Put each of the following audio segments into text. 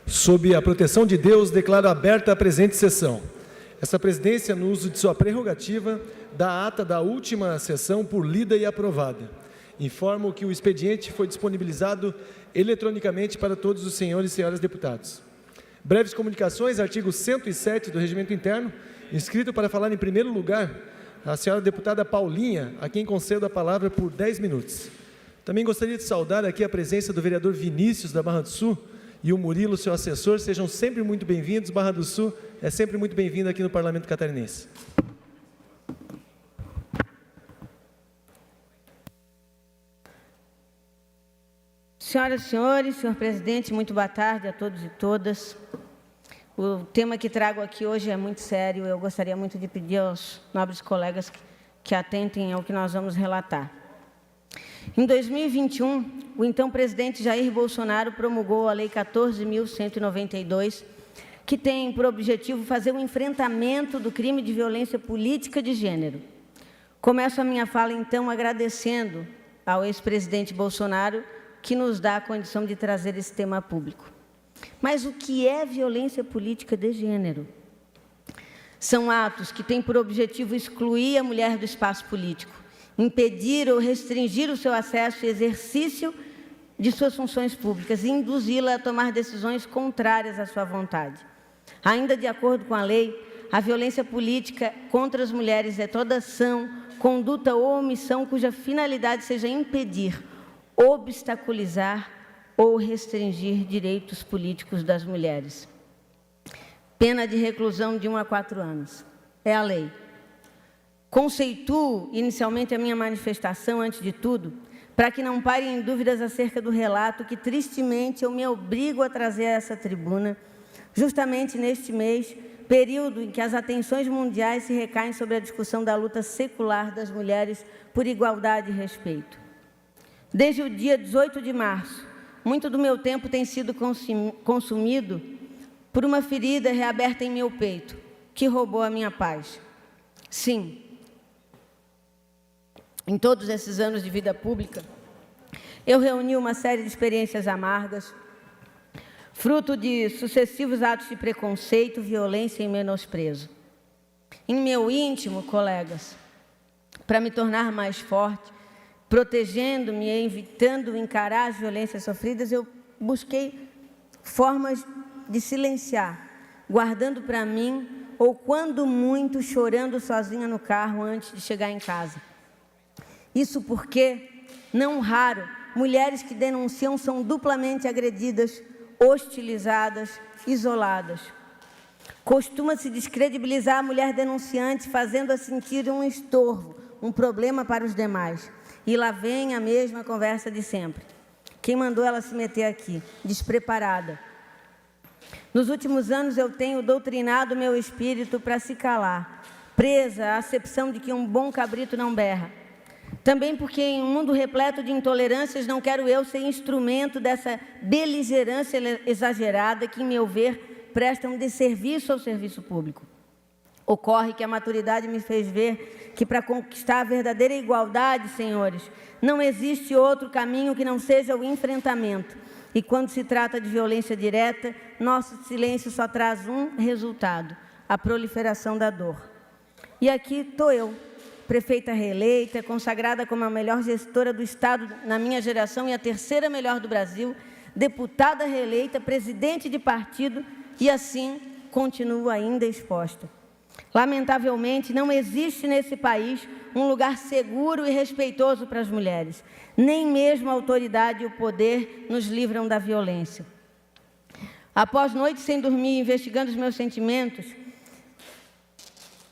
Sob a proteção de Deus, declaro aberta a presente sessão. Essa presidência, no uso de sua prerrogativa, dá a ata da última sessão por lida e aprovada. Informo que o expediente foi disponibilizado eletronicamente para todos os senhores e senhoras deputados. Breves comunicações, artigo 107 do Regimento Interno, inscrito para falar em primeiro lugar, a senhora deputada Paulinha, a quem concedo a palavra por 10 minutos. Também gostaria de saudar aqui a presença do vereador Vinícius, da Barra do Sul, e o Murilo, seu assessor. Sejam sempre muito bem-vindos. Barra do Sul é sempre muito bem-vindo aqui no Parlamento Catarinense. Senhoras e senhores, senhor presidente, muito boa tarde a todos e todas. O tema que trago aqui hoje é muito sério. Eu gostaria muito de pedir aos nobres colegas que atentem ao que nós vamos relatar. Em 2021, o então presidente Jair Bolsonaro promulgou a Lei 14.192, que tem por objetivo fazer um enfrentamento do crime de violência política de gênero. Começo a minha fala, então, agradecendo ao ex-presidente Bolsonaro, que nos dá a condição de trazer esse tema a público. Mas o que é violência política de gênero? São atos que têm por objetivo excluir a mulher do espaço político, impedir ou restringir o seu acesso e exercício de suas funções públicas e induzi-la a tomar decisões contrárias à sua vontade. Ainda de acordo com a lei, a violência política contra as mulheres é toda ação, conduta ou omissão cuja finalidade seja impedir, obstaculizar ou restringir direitos políticos das mulheres. Pena de reclusão de 1 a 4 anos. É a lei. Conceituo inicialmente a minha manifestação, antes de tudo, para que não parem dúvidas acerca do relato que, tristemente, eu me obrigo a trazer a essa tribuna, justamente neste mês, período em que as atenções mundiais se recaem sobre a discussão da luta secular das mulheres por igualdade e respeito. Desde o dia 18 de março, muito do meu tempo tem sido consumido por uma ferida reaberta em meu peito, que roubou a minha paz. Sim, em todos esses anos de vida pública, eu reuni uma série de experiências amargas, fruto de sucessivos atos de preconceito, violência e menosprezo. Em meu íntimo, colegas, para me tornar mais forte, protegendo-me e evitando encarar as violências sofridas, eu busquei formas de silenciar, guardando para mim, ou quando muito, chorando sozinha no carro antes de chegar em casa. Isso porque, não raro, mulheres que denunciam são duplamente agredidas, hostilizadas, isoladas. Costuma-se descredibilizar a mulher denunciante, fazendo-a sentir um estorvo, um problema para os demais. E lá vem a mesma conversa de sempre. Quem mandou ela se meter aqui? Despreparada. Nos últimos anos eu tenho doutrinado meu espírito para se calar, presa à acepção de que um bom cabrito não berra. Também porque em um mundo repleto de intolerâncias não quero eu ser instrumento dessa beligerância exagerada que, em meu ver, presta um desserviço ao serviço público. Ocorre que a maturidade me fez ver que para conquistar a verdadeira igualdade, senhores, não existe outro caminho que não seja o enfrentamento. E quando se trata de violência direta, nosso silêncio só traz um resultado: a proliferação da dor. E aqui estou eu, prefeita reeleita, consagrada como a melhor gestora do Estado na minha geração e a terceira melhor do Brasil, deputada reeleita, presidente de partido, e assim continuo ainda exposta. Lamentavelmente, não existe nesse país um lugar seguro e respeitoso para as mulheres. Nem mesmo a autoridade e o poder nos livram da violência. Após noites sem dormir, investigando os meus sentimentos,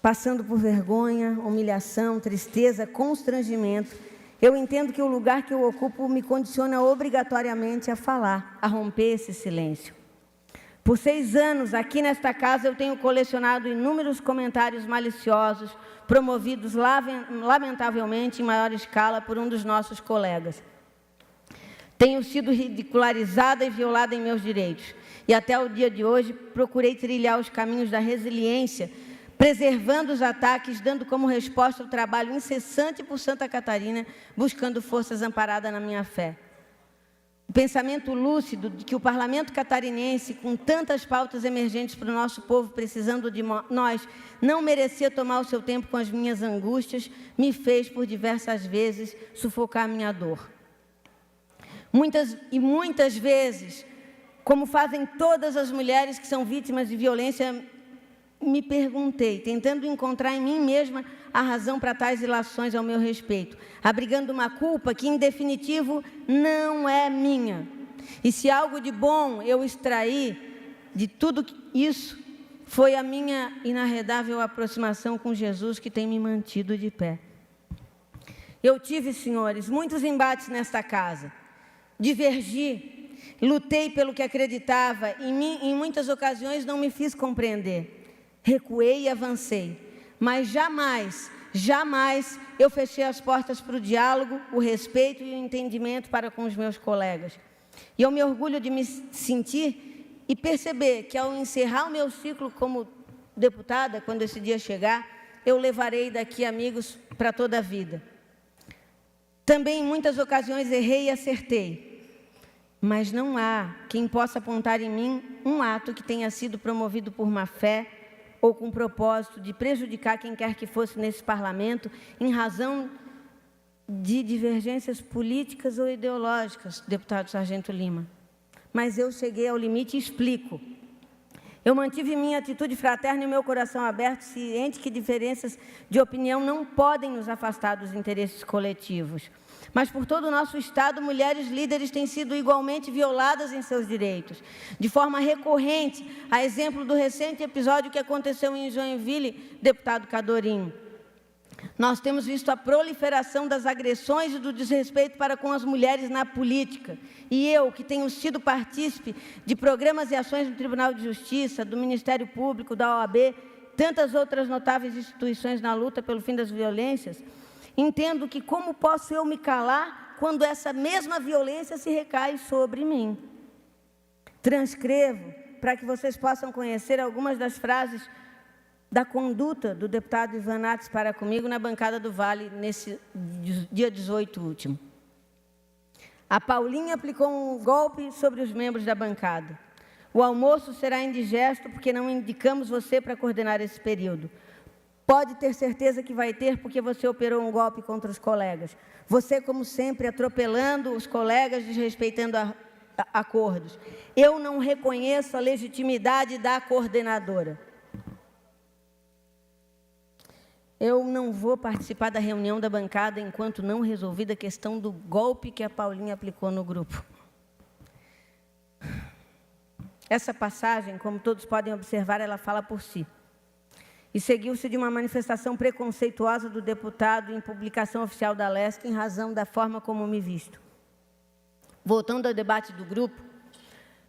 passando por vergonha, humilhação, tristeza, constrangimento, eu entendo que o lugar que eu ocupo me condiciona obrigatoriamente a falar, a romper esse silêncio. Por 6 anos, aqui nesta casa, eu tenho colecionado inúmeros comentários maliciosos, promovidos, lamentavelmente, em maior escala, por um dos nossos colegas. Tenho sido ridicularizada e violada em meus direitos. E até o dia de hoje, procurei trilhar os caminhos da resiliência, preservando os ataques, dando como resposta o trabalho incessante por Santa Catarina, buscando forças amparadas na minha fé. O pensamento lúcido de que o parlamento catarinense, com tantas pautas emergentes para o nosso povo, precisando de nós, não merecia tomar o seu tempo com as minhas angústias, me fez, por diversas vezes, sufocar a minha dor. Muitas vezes, como fazem todas as mulheres que são vítimas de violência, me perguntei, tentando encontrar em mim mesma a razão para tais ilações ao meu respeito, abrigando uma culpa que, em definitivo, não é minha. E se algo de bom eu extraí de tudo isso, foi a minha inarredável aproximação com Jesus que tem me mantido de pé. Eu tive, senhores, muitos embates nesta casa. Divergi, lutei pelo que acreditava e em muitas ocasiões não me fiz compreender. Recuei e avancei, mas jamais eu fechei as portas para o diálogo, o respeito e o entendimento para com os meus colegas. E eu me orgulho de me sentir e perceber que, ao encerrar o meu ciclo como deputada, quando esse dia chegar, eu levarei daqui amigos para toda a vida. Também, em muitas ocasiões, errei e acertei, mas não há quem possa apontar em mim um ato que tenha sido promovido por má fé ou com o propósito de prejudicar quem quer que fosse nesse parlamento, em razão de divergências políticas ou ideológicas, deputado Sargento Lima. Mas eu cheguei ao limite e explico. Eu mantive minha atitude fraterna e meu coração aberto, ciente que diferenças de opinião não podem nos afastar dos interesses coletivos. Mas por todo o nosso Estado, mulheres líderes têm sido igualmente violadas em seus direitos, de forma recorrente, a exemplo do recente episódio que aconteceu em Joinville, deputado Cadorinho. Nós temos visto a proliferação das agressões e do desrespeito para com as mulheres na política. E eu, que tenho sido partícipe de programas e ações do Tribunal de Justiça, do Ministério Público, da OAB, tantas outras notáveis instituições na luta pelo fim das violências, entendo que como posso eu me calar quando essa mesma violência se recai sobre mim? Transcrevo para que vocês possam conhecer algumas das frases da conduta do deputado Ivan Nates para comigo na bancada do Vale, nesse dia 18 último. A Paulinha aplicou um golpe sobre os membros da bancada. O almoço será indigesto porque não indicamos você para coordenar esse período. Pode ter certeza que vai ter, porque você operou um golpe contra os colegas. Você, como sempre, atropelando os colegas, desrespeitando acordos. Eu não reconheço a legitimidade da coordenadora. Eu não vou participar da reunião da bancada enquanto não resolvida a questão do golpe que a Paulinha aplicou no grupo. Essa passagem, como todos podem observar, ela fala por si. E seguiu-se de uma manifestação preconceituosa do deputado em publicação oficial da Lesc em razão da forma como me visto. Voltando ao debate do grupo,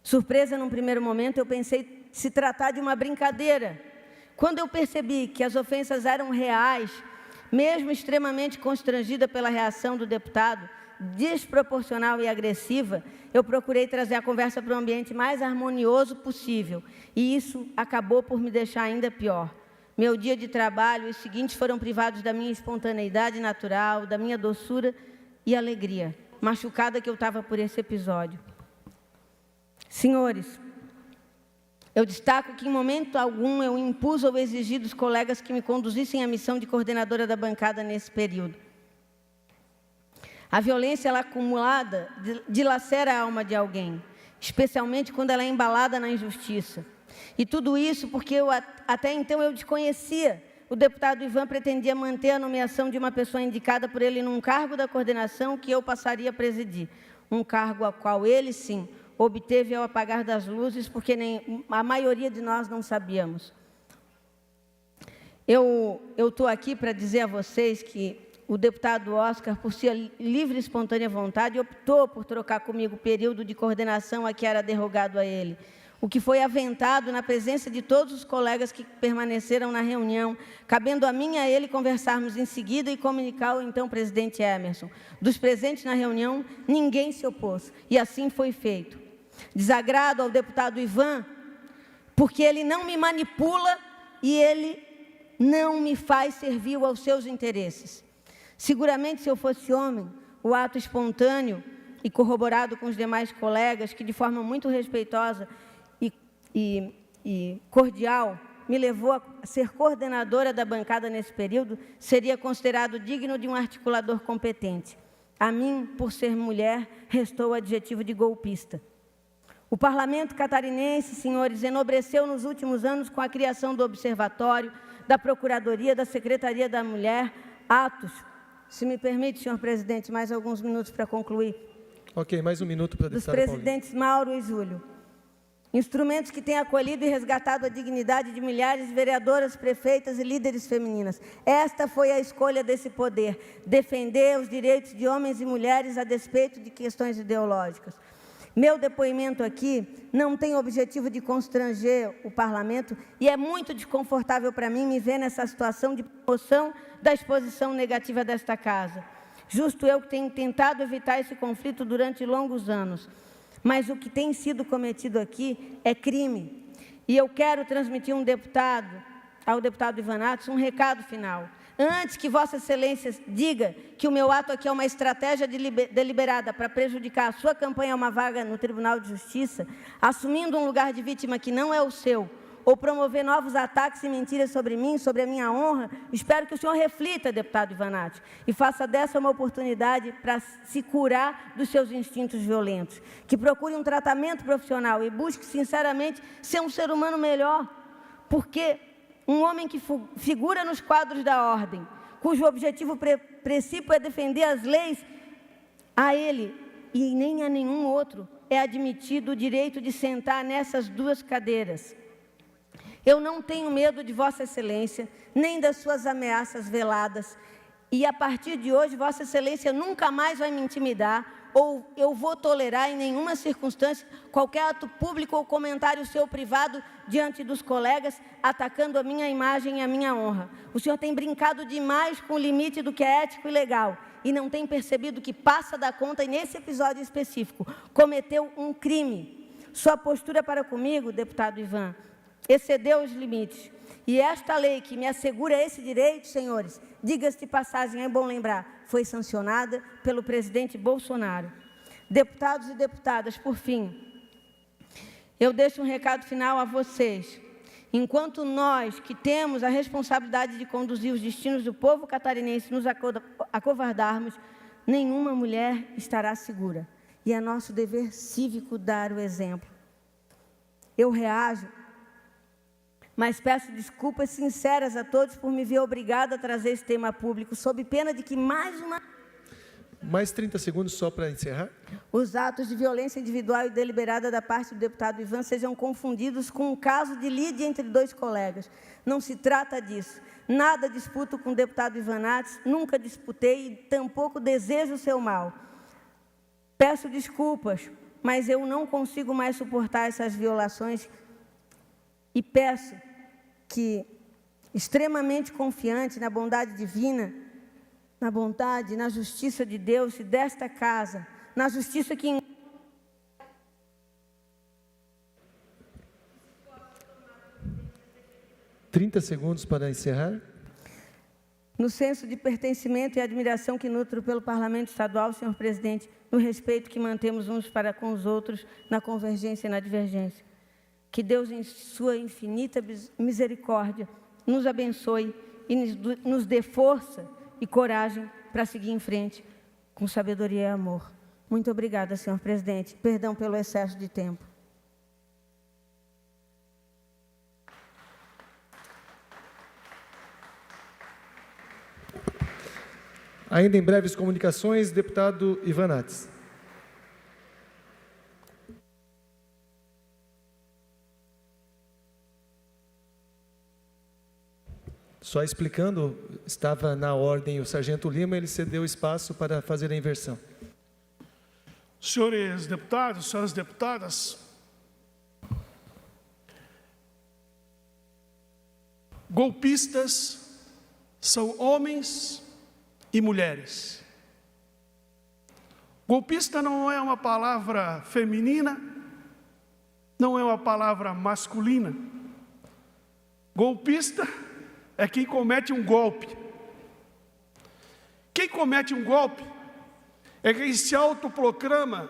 surpresa num primeiro momento, eu pensei se tratar de uma brincadeira. Quando eu percebi que as ofensas eram reais, mesmo extremamente constrangida pela reação do deputado, desproporcional e agressiva, eu procurei trazer a conversa para um ambiente mais harmonioso possível. E isso acabou por me deixar ainda pior. Meu dia de trabalho, os seguintes foram privados da minha espontaneidade natural, da minha doçura e alegria, machucada que eu estava por esse episódio. Senhores, eu destaco que em momento algum eu impus ou exigi dos colegas que me conduzissem à missão de coordenadora da bancada nesse período. A violência, ela acumulada, dilacera a alma de alguém, especialmente quando ela é embalada na injustiça. E tudo isso porque até então eu desconhecia. O deputado Ivan pretendia manter a nomeação de uma pessoa indicada por ele num cargo da coordenação que eu passaria a presidir. Um cargo ao qual ele, sim, obteve ao apagar das luzes, porque a maioria de nós não sabíamos. Eu estou aqui para dizer a vocês que o deputado Oscar, por sua livre e espontânea vontade, optou por trocar comigo o período de coordenação a que era derrogado a ele, o que foi aventado na presença de todos os colegas que permaneceram na reunião, cabendo a mim e a ele conversarmos em seguida e comunicar ao então presidente Emerson. Dos presentes na reunião, ninguém se opôs, e assim foi feito. Desagrado ao deputado Ivan, porque ele não me manipula e ele não me faz servil aos seus interesses. Seguramente, se eu fosse homem, o ato espontâneo e corroborado com os demais colegas, que de forma muito respeitosa e cordial me levou a ser coordenadora da bancada nesse período, seria considerado digno de um articulador competente. A mim, por ser mulher, restou o adjetivo de golpista. O parlamento catarinense, senhores, enobreceu nos últimos anos com a criação do Observatório, da Procuradoria, da Secretaria da Mulher, atos. Se me permite, senhor presidente, mais alguns minutos para concluir. Ok, mais um minuto para a dos deputada presidentes Mauro e Júlio. Instrumentos que têm acolhido e resgatado a dignidade de milhares de vereadoras, prefeitas e líderes femininas. Esta foi a escolha desse poder, defender os direitos de homens e mulheres a despeito de questões ideológicas. Meu depoimento aqui não tem o objetivo de constranger o parlamento e é muito desconfortável para mim me ver nessa situação de promoção da exposição negativa desta casa. Justo eu que tenho tentado evitar esse conflito durante longos anos. Mas o que tem sido cometido aqui é crime. E eu quero transmitir ao deputado Ivan Nates um recado final. Antes que Vossa Excelência diga que o meu ato aqui é uma estratégia deliberada para prejudicar a sua campanha a uma vaga no Tribunal de Justiça, assumindo um lugar de vítima que não é o seu, ou promover novos ataques e mentiras sobre mim, sobre a minha honra, espero que o senhor reflita, deputado Ivan Nates, e faça dessa uma oportunidade para se curar dos seus instintos violentos. Que procure um tratamento profissional e busque, sinceramente, ser um ser humano melhor, porque um homem que figura nos quadros da ordem, cujo objetivo princípio é defender as leis, a ele e nem a nenhum outro é admitido o direito de sentar nessas duas cadeiras. Eu não tenho medo de Vossa Excelência, nem das suas ameaças veladas. E, a partir de hoje, Vossa Excelência nunca mais vai me intimidar ou eu vou tolerar em nenhuma circunstância qualquer ato público ou comentário seu privado diante dos colegas, atacando a minha imagem e a minha honra. O senhor tem brincado demais com o limite do que é ético e legal e não tem percebido que passa da conta e, nesse episódio específico, cometeu um crime. Sua postura para comigo, deputado Ivan, excedeu os limites. E esta lei que me assegura esse direito, senhores, diga-se de passagem, é bom lembrar, foi sancionada pelo presidente Bolsonaro. Deputados e deputadas, por fim, eu deixo um recado final a vocês. Enquanto nós, que temos a responsabilidade de conduzir os destinos do povo catarinense, nos acovardarmos, nenhuma mulher estará segura. E é nosso dever cívico dar o exemplo. Eu reajo, mas peço desculpas sinceras a todos por me ver obrigada a trazer esse tema público, sob pena de que Mais 30 segundos só para encerrar. Os atos de violência individual e deliberada da parte do deputado Ivan sejam confundidos com um caso de lide entre dois colegas. Não se trata disso. Nada disputo com o deputado Ivan Nates, nunca disputei e tampouco desejo o seu mal. Peço desculpas, mas eu não consigo mais suportar essas violações e peço que, extremamente confiante na bondade divina, na bondade, na justiça de Deus e desta casa, na justiça que... ...30 segundos para encerrar. No senso de pertencimento e admiração que nutro pelo Parlamento Estadual, senhor presidente, no respeito que mantemos uns para com os outros, na convergência e na divergência. Que Deus, em sua infinita misericórdia, nos abençoe e nos dê força e coragem para seguir em frente com sabedoria e amor. Muito obrigada, senhor presidente. Perdão pelo excesso de tempo. Ainda em breves comunicações, deputado Ivan Nates. Só explicando, estava na ordem o sargento Lima, ele cedeu espaço para fazer a inversão. Senhores deputados, senhoras deputadas, golpistas são homens e mulheres. Golpista não é uma palavra feminina, não é uma palavra masculina. Golpista é quem comete um golpe. Quem comete um golpe é quem se autoproclama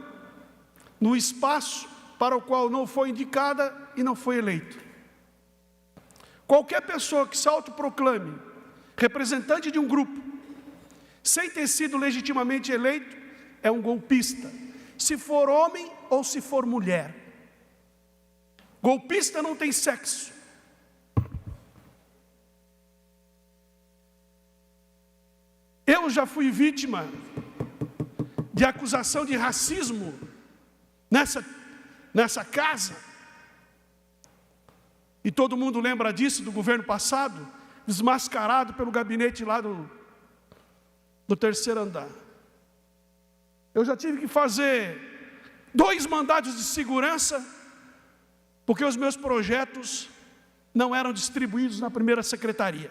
no espaço para o qual não foi indicada e não foi eleito. Qualquer pessoa que se autoproclame representante de um grupo, sem ter sido legitimamente eleito, é um golpista, se for homem ou se for mulher. Golpista não tem sexo. Eu já fui vítima de acusação de racismo nessa casa. E todo mundo lembra disso, do governo passado, desmascarado pelo gabinete lá do 3º andar. Eu já tive que fazer 2 mandados de segurança, porque os meus projetos não eram distribuídos na primeira secretaria.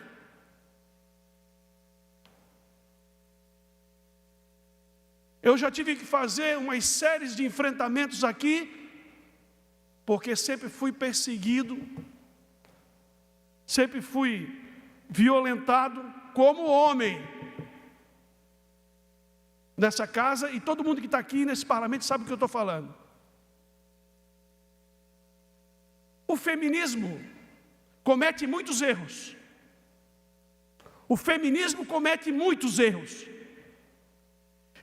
Eu já tive que fazer umas séries de enfrentamentos aqui, porque sempre fui perseguido, sempre fui violentado como homem nessa casa, e todo mundo que está aqui nesse parlamento sabe o que eu estou falando. O feminismo comete muitos erros. O feminismo comete muitos erros.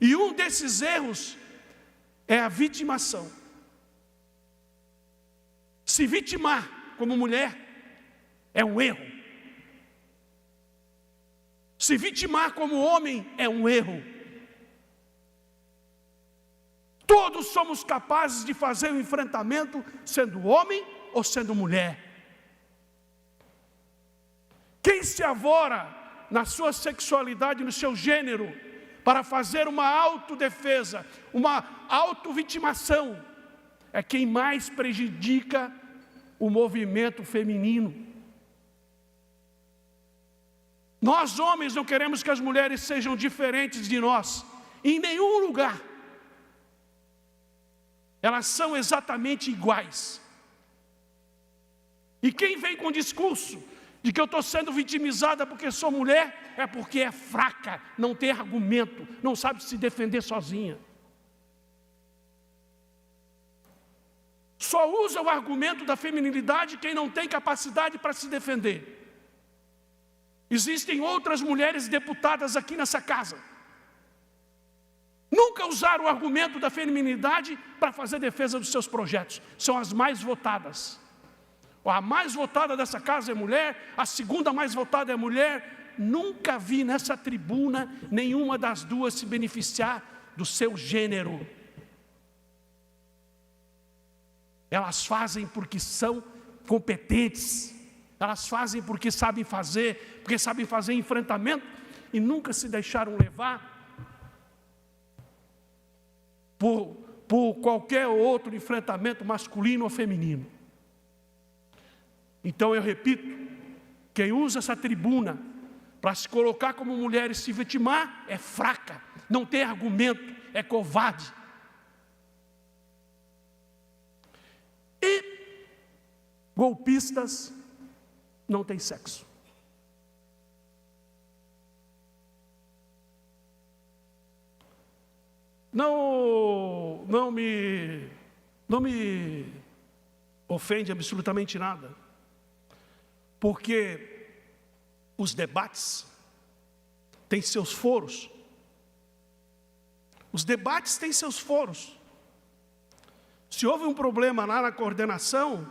E um desses erros é a vitimação. Se vitimar como mulher é um erro. Se vitimar como homem é um erro. Todos somos capazes de fazer um enfrentamento, sendo homem ou sendo mulher. Quem se avora na sua sexualidade, no seu gênero, para fazer uma autodefesa, uma autovitimação, é quem mais prejudica o movimento feminino. Nós, homens, não queremos que as mulheres sejam diferentes de nós, em nenhum lugar. Elas são exatamente iguais. E quem vem com o discurso de que eu estou sendo vitimizada porque sou mulher, é porque é fraca, não tem argumento, não sabe se defender sozinha. Só usa o argumento da feminilidade quem não tem capacidade para se defender. Existem outras mulheres deputadas aqui nessa casa. Nunca usaram o argumento da feminilidade para fazer defesa dos seus projetos. São as mais votadas. A mais votada dessa casa é mulher, a segunda mais votada é mulher. Nunca vi nessa tribuna nenhuma das duas se beneficiar do seu gênero. Elas fazem porque são competentes. Elas fazem porque sabem fazer enfrentamento e nunca se deixaram levar por qualquer outro enfrentamento masculino ou feminino. Então eu repito, quem usa essa tribuna para se colocar como mulher e se vitimar é fraca, não tem argumento, é covarde. E golpistas não têm sexo. Não me ofende absolutamente nada, porque os debates têm seus foros. Os debates têm seus foros. Se houve um problema lá na coordenação,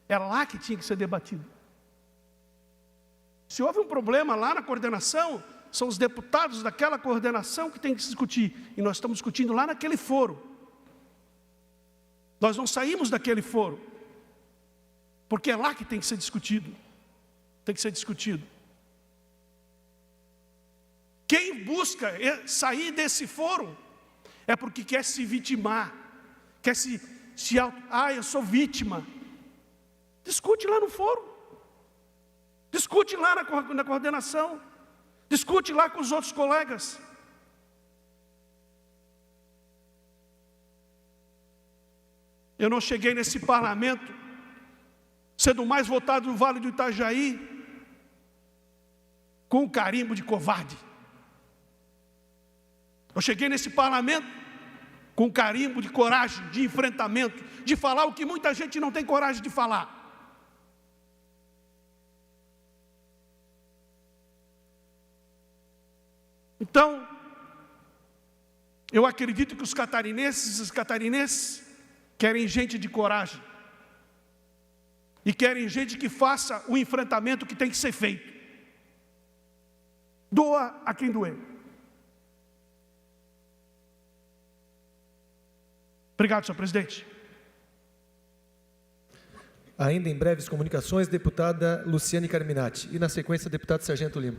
é lá que tinha que ser debatido. Se houve um problema lá na coordenação, são os deputados daquela coordenação que tem que discutir. E nós estamos discutindo lá naquele foro. Nós não saímos daquele foro, porque é lá que tem que ser discutido. Tem que ser discutido. Quem busca sair desse foro é porque quer se vitimar, quer eu sou vítima. Discute lá no foro. Discute lá na coordenação. Discute lá com os outros colegas. Eu não cheguei nesse parlamento sendo o mais votado no Vale do Itajaí com um carimbo de covarde. Eu cheguei nesse parlamento com carimbo de coragem, de enfrentamento, de falar o que muita gente não tem coragem de falar. Então, eu acredito que os catarinenses querem gente de coragem. E querem gente que faça o enfrentamento que tem que ser feito. Doa a quem doer. Obrigado, senhor presidente. Ainda em breves comunicações, deputada Luciane Carminati. E na sequência, deputado Sargento Lima.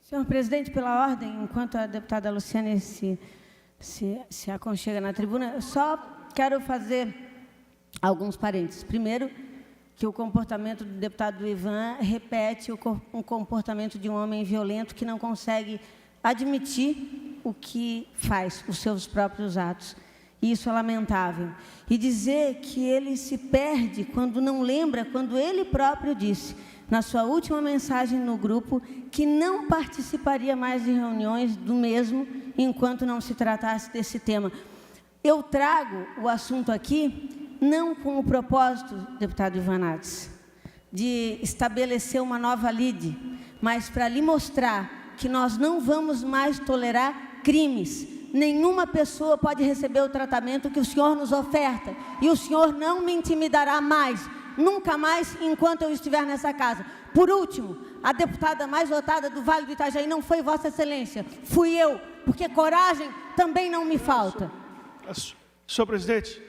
Senhor presidente, pela ordem, enquanto a deputada Luciane se aconchega na tribuna, eu só quero fazer alguns parênteses. Primeiro, que o comportamento do deputado Ivan repete um comportamento de um homem violento que não consegue admitir o que faz, os seus próprios atos. E isso é lamentável. E dizer que ele se perde quando não lembra, quando ele próprio disse, na sua última mensagem no grupo, que não participaria mais de reuniões do mesmo enquanto não se tratasse desse tema. Eu trago o assunto aqui não com o propósito, deputado Ivanates, de estabelecer uma nova lide, mas para lhe mostrar que nós não vamos mais tolerar crimes. Nenhuma pessoa pode receber o tratamento que o senhor nos oferta, e o senhor não me intimidará mais, nunca mais, enquanto eu estiver nessa casa. Por último, a deputada mais votada do Vale do Itajaí não foi Vossa Excelência, fui eu, porque coragem também não me falta. Senhor presidente.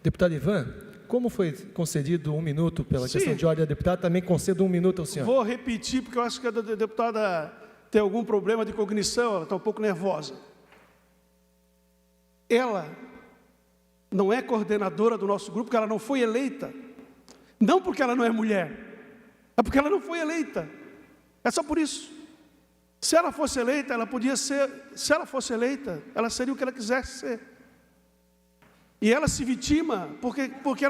Deputado Ivan, como foi concedido 1 minuto pela questão de ordem da deputada, também concedo 1 minuto ao senhor. Vou repetir, porque eu acho que a deputada tem algum problema de cognição, ela está um pouco nervosa. Ela não é coordenadora do nosso grupo, porque ela não foi eleita. Não porque ela não é mulher, é porque ela não foi eleita. É só por isso. Se ela fosse eleita, ela podia ser, se ela fosse eleita, ela seria o que ela quisesse ser. E ela se vitima porque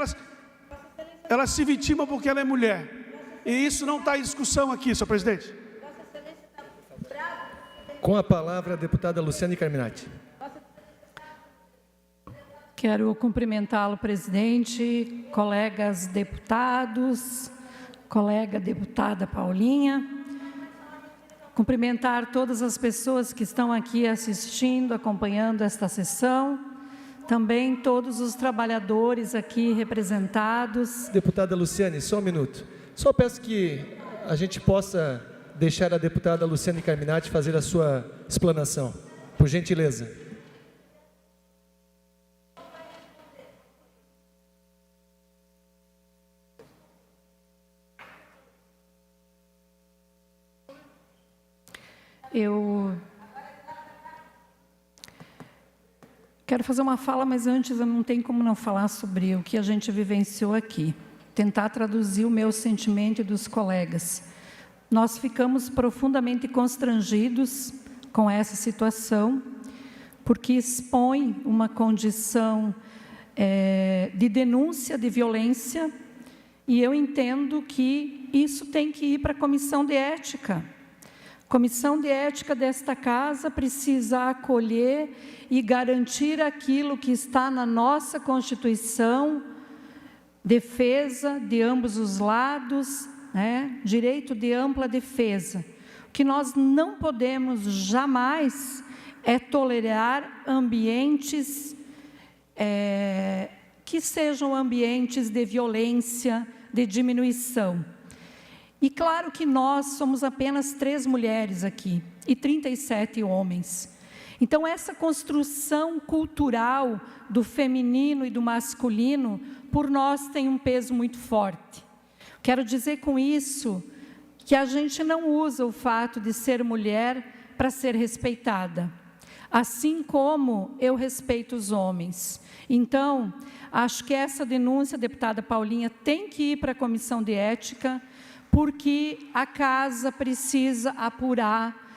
ela se vitima porque ela é mulher. E isso não está em discussão aqui, senhor presidente. Com a palavra, a deputada Luciane Carminati. Quero cumprimentá-lo, presidente, colegas deputados, colega deputada Paulinha. Cumprimentar todas as pessoas que estão aqui assistindo, acompanhando esta sessão. Também todos os trabalhadores aqui representados. Deputada Luciane, só 1 minuto. Só peço que a gente possa deixar a deputada Luciane Carminati fazer a sua explanação, por gentileza. Eu quero fazer uma fala, mas antes eu não tenho como não falar sobre o que a gente vivenciou aqui. Tentar traduzir o meu sentimento e dos colegas. Nós ficamos profundamente constrangidos com essa situação, porque expõe uma condição de denúncia de violência, e eu entendo que isso tem que ir para a Comissão de Ética. Comissão de Ética desta casa precisa acolher e garantir aquilo que está na nossa Constituição, defesa de ambos os lados, direito de ampla defesa. O que nós não podemos jamais é tolerar ambientes que sejam ambientes de violência, de diminuição. E claro que nós somos apenas 3 mulheres aqui e 37 homens. Então essa construção cultural do feminino e do masculino, por nós tem um peso muito forte. Quero dizer com isso que a gente não usa o fato de ser mulher para ser respeitada, assim como eu respeito os homens. Então, acho que essa denúncia, deputada Paulinha, tem que ir para a Comissão de Ética, porque a casa precisa apurar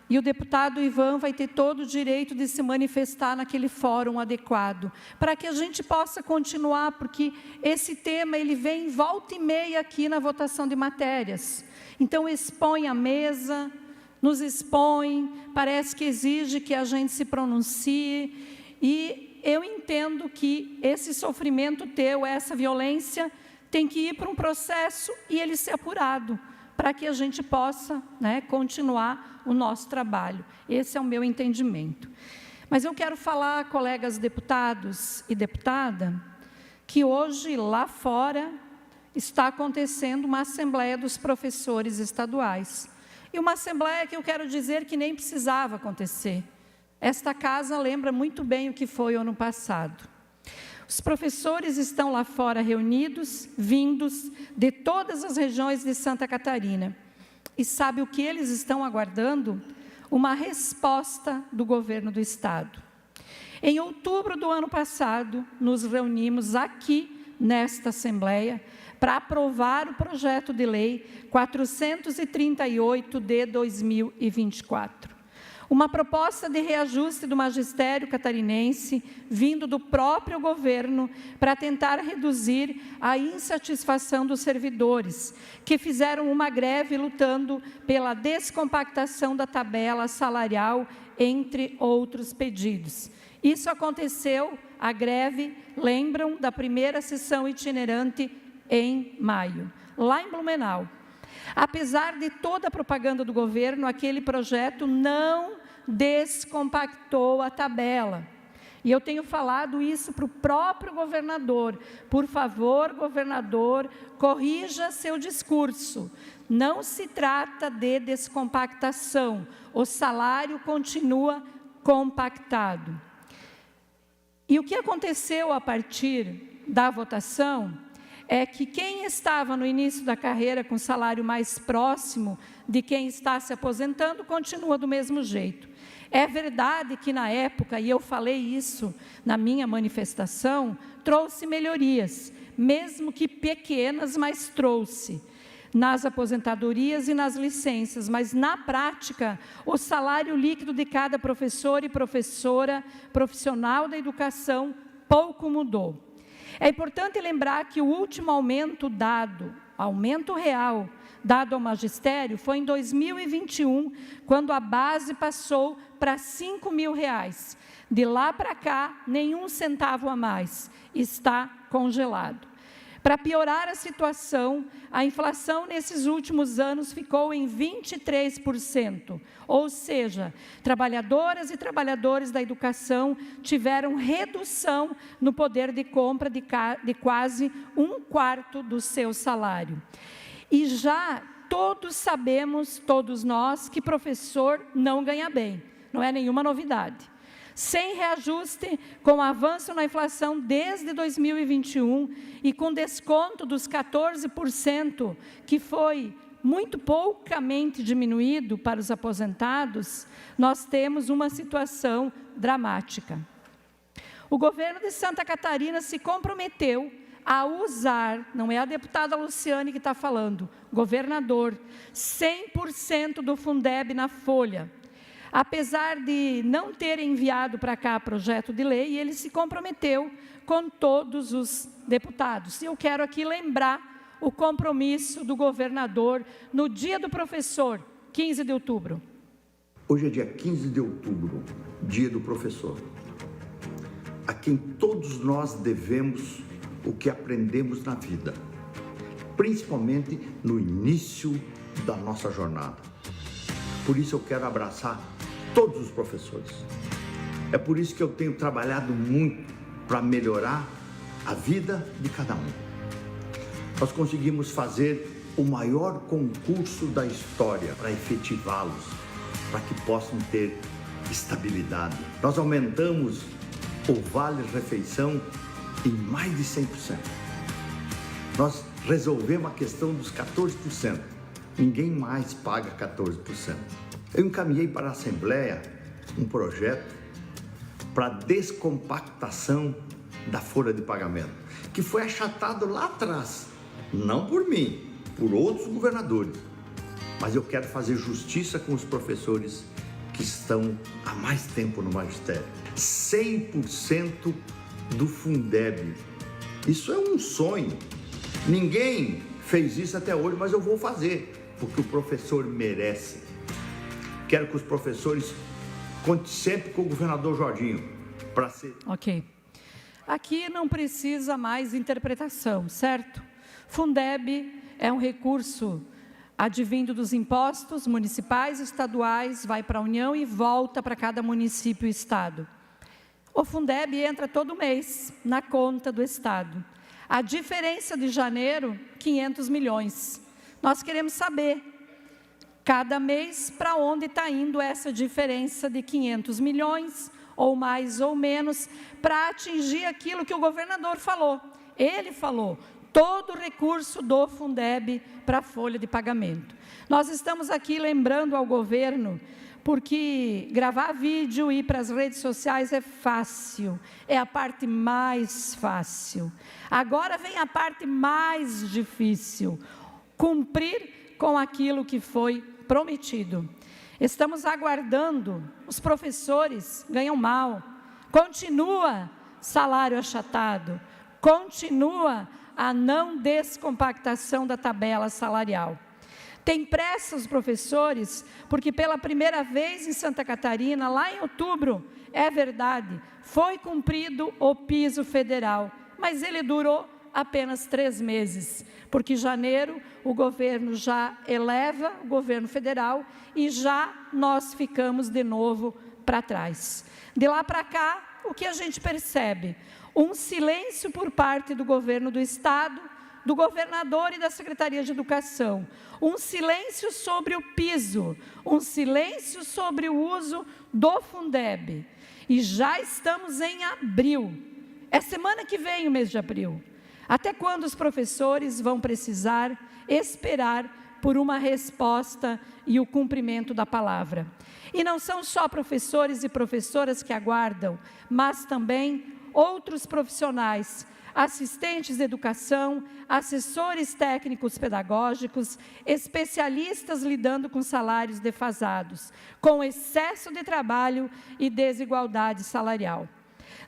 E o deputado Ivan vai ter todo o direito de se manifestar naquele fórum adequado, para que a gente possa continuar, porque esse tema ele vem volta e meia aqui na votação de matérias. Então expõe a mesa, nos expõe, parece que exige que a gente se pronuncie, e eu entendo que esse sofrimento teu, essa violência, tem que ir para um processo e ele ser apurado, para que a gente possa, né, continuar o nosso trabalho. Esse é o meu entendimento. Mas eu quero falar, colegas deputados e deputada, que hoje, lá fora, está acontecendo uma Assembleia dos Professores Estaduais. E uma Assembleia que eu quero dizer que nem precisava acontecer. Esta casa lembra muito bem o que foi o ano passado. Os professores estão lá fora reunidos, vindos de todas as regiões de Santa Catarina. E sabe o que eles estão aguardando? Uma resposta do governo do Estado. Em outubro do ano passado, nos reunimos aqui, nesta Assembleia, para aprovar o projeto de lei 438 de 2024. Uma proposta de reajuste do magistério catarinense, vindo do próprio governo, para tentar reduzir a insatisfação dos servidores, que fizeram uma greve lutando pela descompactação da tabela salarial, entre outros pedidos. Isso aconteceu, a greve, lembram, da primeira sessão itinerante em maio, lá em Blumenau. Apesar de toda a propaganda do governo, aquele projeto não descompactou a tabela. E eu tenho falado isso para o próprio governador. Por favor, governador, corrija seu discurso. Não se trata de descompactação. O salário continua compactado. E o que aconteceu a partir da votação é que quem estava no início da carreira com salário mais próximo de quem está se aposentando, continua do mesmo jeito. É verdade que na época, e eu falei isso na minha manifestação, trouxe melhorias, mesmo que pequenas, mas trouxe, nas aposentadorias e nas licenças, mas na prática, o salário líquido de cada professor e professora, profissional da educação, pouco mudou. É importante lembrar que o último aumento real, dado ao magistério, foi em 2021, quando a base passou para R$ 5.000. De lá para cá, nenhum centavo a mais, está congelado. Para piorar a situação, a inflação nesses últimos anos ficou em 23%, ou seja, trabalhadoras e trabalhadores da educação tiveram redução no poder de compra de quase 1/4 do seu salário. E já todos sabemos, todos nós, que professor não ganha bem, não é nenhuma novidade. Sem reajuste, com avanço na inflação desde 2021 e com desconto dos 14%, que foi muito poucamente diminuído para os aposentados, nós temos uma situação dramática. O governo de Santa Catarina se comprometeu a usar, não é a deputada Luciane que está falando, governador, 100% do Fundeb na folha. Apesar de não ter enviado para cá projeto de lei, ele se comprometeu com todos os deputados. E eu quero aqui lembrar o compromisso do governador no Dia do Professor, 15 de outubro. Hoje é dia 15 de outubro, Dia do Professor, a quem todos nós devemos o que aprendemos na vida, principalmente no início da nossa jornada. Por isso eu quero abraçar todos os professores. É por isso que eu tenho trabalhado muito para melhorar a vida de cada um. Nós conseguimos fazer o maior concurso da história para efetivá-los, para que possam ter estabilidade. Nós aumentamos o vale-refeição em mais de 100%. Nós resolvemos a questão dos 14%. Ninguém mais paga 14%. Eu encaminhei para a Assembleia um projeto para descompactação da folha de pagamento, que foi achatado lá atrás, não por mim, por outros governadores. Mas eu quero fazer justiça com os professores que estão há mais tempo no magistério. 100% do Fundeb. Isso é um sonho. Ninguém fez isso até hoje, mas eu vou fazer, porque o professor merece. Quero que os professores contem sempre com o governador Jorginho para ser... Ok. Aqui não precisa mais interpretação, certo? Fundeb é um recurso advindo dos impostos municipais e estaduais, vai para a União e volta para cada município e estado. O Fundeb entra todo mês na conta do estado. A diferença de janeiro, 500 milhões. Nós queremos saber, cada mês, para onde está indo essa diferença de 500 milhões, ou mais ou menos, para atingir aquilo que o governador falou. Ele falou, todo o recurso do Fundeb para a folha de pagamento. Nós estamos aqui lembrando ao governo, porque gravar vídeo e ir para as redes sociais é fácil, é a parte mais fácil. Agora vem a parte mais difícil, cumprir com aquilo que foi prometido. Estamos aguardando, os professores ganham mal, continua salário achatado, continua a não descompactação da tabela salarial. Tem pressa os professores, porque pela primeira vez em Santa Catarina, lá em outubro, é verdade, foi cumprido o piso federal, mas ele durou apenas 3 meses, porque em janeiro o governo já eleva o governo federal e já nós ficamos de novo para trás. De lá para cá, o que a gente percebe? Um silêncio por parte do governo do estado, do governador e da Secretaria de Educação, um silêncio sobre o piso, um silêncio sobre o uso do Fundeb. E já estamos em abril, é semana que vem o mês de abril. Até quando os professores vão precisar esperar por uma resposta e o cumprimento da palavra? E não são só professores e professoras que aguardam, mas também outros profissionais, assistentes de educação, assessores técnicos pedagógicos, especialistas lidando com salários defasados, com excesso de trabalho e desigualdade salarial.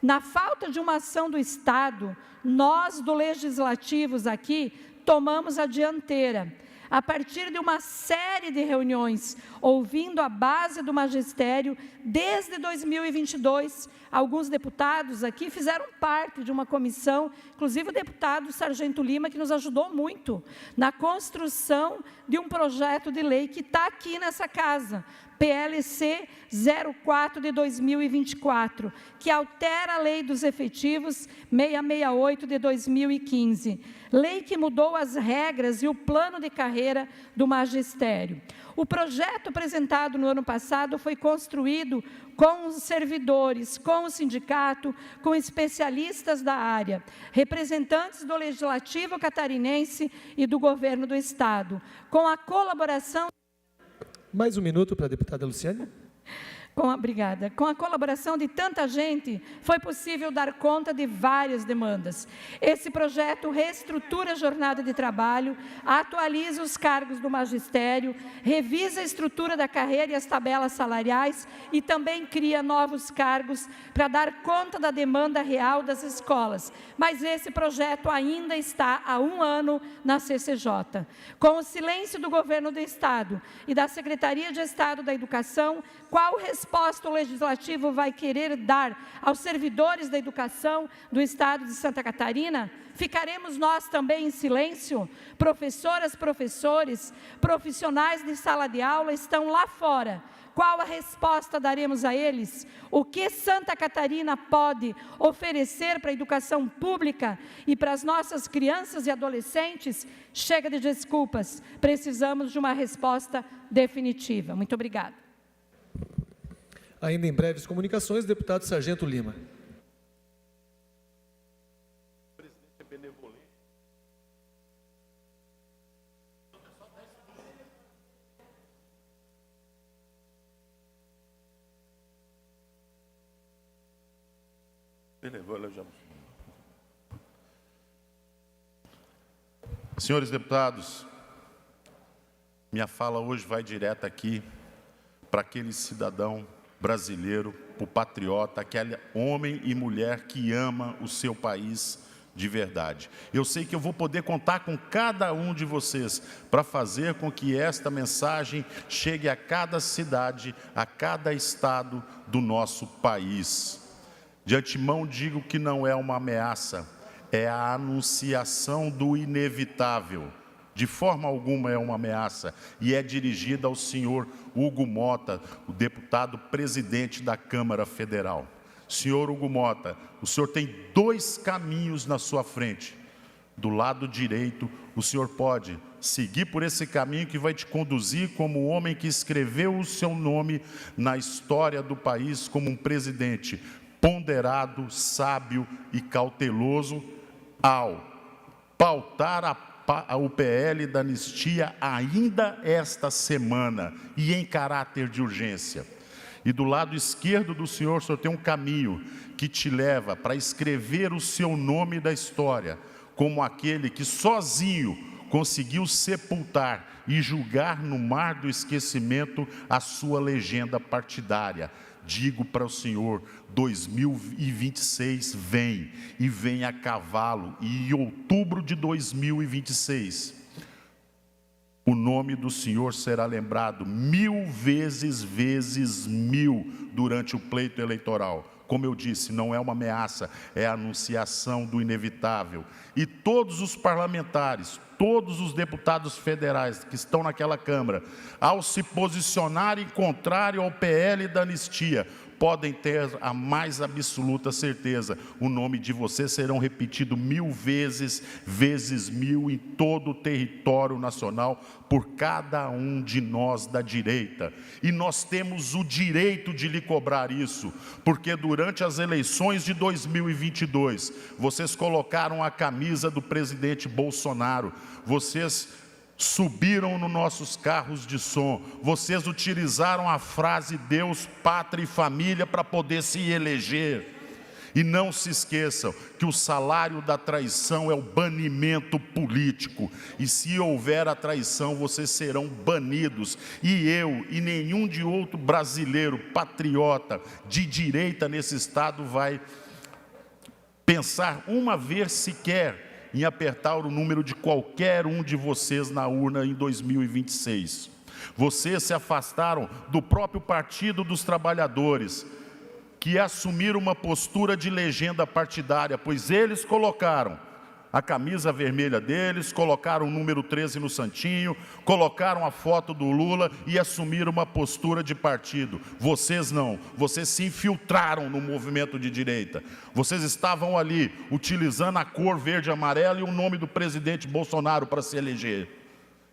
Na falta de uma ação do Estado, nós do Legislativo aqui tomamos a dianteira, a partir de uma série de reuniões, ouvindo a base do magistério, desde 2022, alguns deputados aqui fizeram parte de uma comissão, inclusive o deputado Sargento Lima, que nos ajudou muito na construção de um projeto de lei que está aqui nessa casa, PLC 04 de 2024, que altera a Lei dos Efetivos 668 de 2015, lei que mudou as regras e o plano de carreira do magistério. O projeto apresentado no ano passado foi construído com os servidores, com o sindicato, com especialistas da área, representantes do Legislativo catarinense e do governo do Estado, com a colaboração... Mais um minuto para a deputada Luciane. Obrigada. Com a colaboração de tanta gente, foi possível dar conta de várias demandas. Esse projeto reestrutura a jornada de trabalho, atualiza os cargos do magistério, revisa a estrutura da carreira e as tabelas salariais e também cria novos cargos para dar conta da demanda real das escolas. Mas esse projeto ainda está há 1 ano na CCJ. Com o silêncio do governo do Estado e da Secretaria de Estado da Educação, qual resposta o Legislativo vai querer dar aos servidores da educação do Estado de Santa Catarina? Ficaremos nós também em silêncio? Professoras, professores, profissionais de sala de aula estão lá fora. Qual a resposta daremos a eles? O que Santa Catarina pode oferecer para a educação pública e para as nossas crianças e adolescentes? Chega de desculpas, precisamos de uma resposta definitiva. Muito obrigada. Ainda em breves comunicações, deputado Sargento Lima. Senhores deputados, minha fala hoje vai direto aqui para aquele cidadão brasileiro, o patriota, aquele homem e mulher que ama o seu país de verdade. Eu sei que eu vou poder contar com cada um de vocês para fazer com que esta mensagem chegue a cada cidade, a cada estado do nosso país. De antemão digo que não é uma ameaça, é a anunciação do inevitável. De forma alguma é uma ameaça, e é dirigida ao senhor Hugo Mota, o deputado presidente da Câmara Federal. Senhor Hugo Mota, o senhor tem 2 caminhos na sua frente. Do lado direito, o senhor pode seguir por esse caminho que vai te conduzir como o homem que escreveu o seu nome na história do país como um presidente ponderado, sábio e cauteloso ao pautar o PL da anistia ainda esta semana e em caráter de urgência. E do lado esquerdo do senhor, o senhor tem um caminho que te leva para escrever o seu nome da história como aquele que sozinho conseguiu sepultar e julgar no mar do esquecimento a sua legenda partidária. Digo para o senhor, 2026 vem, e vem a cavalo, e em outubro de 2026, o nome do senhor será lembrado 1000 vezes 1000 durante o pleito eleitoral. Como eu disse, não é uma ameaça, é a anunciação do inevitável. E todos os parlamentares, todos os deputados federais que estão naquela Câmara, ao se posicionarem contrário ao PL da anistia, podem ter a mais absoluta certeza, o nome de vocês serão repetido 1000 vezes 1000 em todo o território nacional, por cada um de nós da direita. E nós temos o direito de lhe cobrar isso, porque durante as eleições de 2022, vocês colocaram a camisa do presidente Bolsonaro, vocês subiram nos nossos carros de som, vocês utilizaram a frase Deus, pátria e família para poder se eleger. E não se esqueçam que o salário da traição é o banimento político. E se houver a traição, vocês serão banidos. E eu e nenhum de outro brasileiro patriota de direita nesse estado vai pensar uma vez sequer em apertar o número de qualquer um de vocês na urna em 2026. Vocês se afastaram do próprio Partido dos Trabalhadores, que assumiram uma postura de legenda partidária, pois eles colocaram a camisa vermelha deles, colocaram o número 13 no santinho, colocaram a foto do Lula e assumiram uma postura de partido. Vocês não, vocês se infiltraram no movimento de direita. Vocês estavam ali utilizando a cor verde e amarela e o nome do presidente Bolsonaro para se eleger.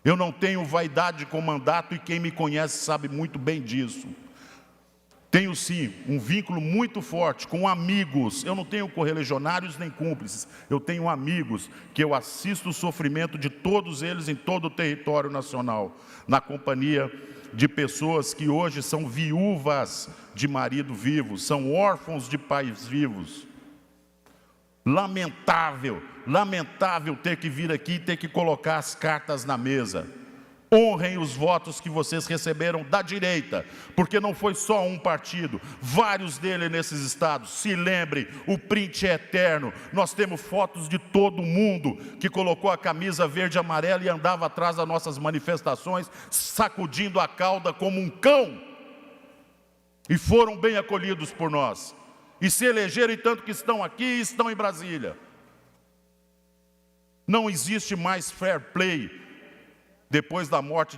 Eu não tenho vaidade com mandato e quem me conhece sabe muito bem disso. Tenho sim um vínculo muito forte com amigos. Eu não tenho correligionários nem cúmplices. Eu tenho amigos que eu assisto o sofrimento de todos eles em todo o território nacional, na companhia de pessoas que hoje são viúvas de marido vivo, são órfãos de pais vivos. Lamentável, lamentável ter que vir aqui e ter que colocar as cartas na mesa. Honrem os votos que vocês receberam da direita, porque não foi só um partido, vários deles nesses estados. Se lembrem, o print é eterno. Nós temos fotos de todo mundo que colocou a camisa verde e amarela e andava atrás das nossas manifestações, sacudindo a cauda como um cão. E foram bem acolhidos por nós. E se elegeram, e tanto que estão aqui e estão em Brasília. Não existe mais fair play depois da morte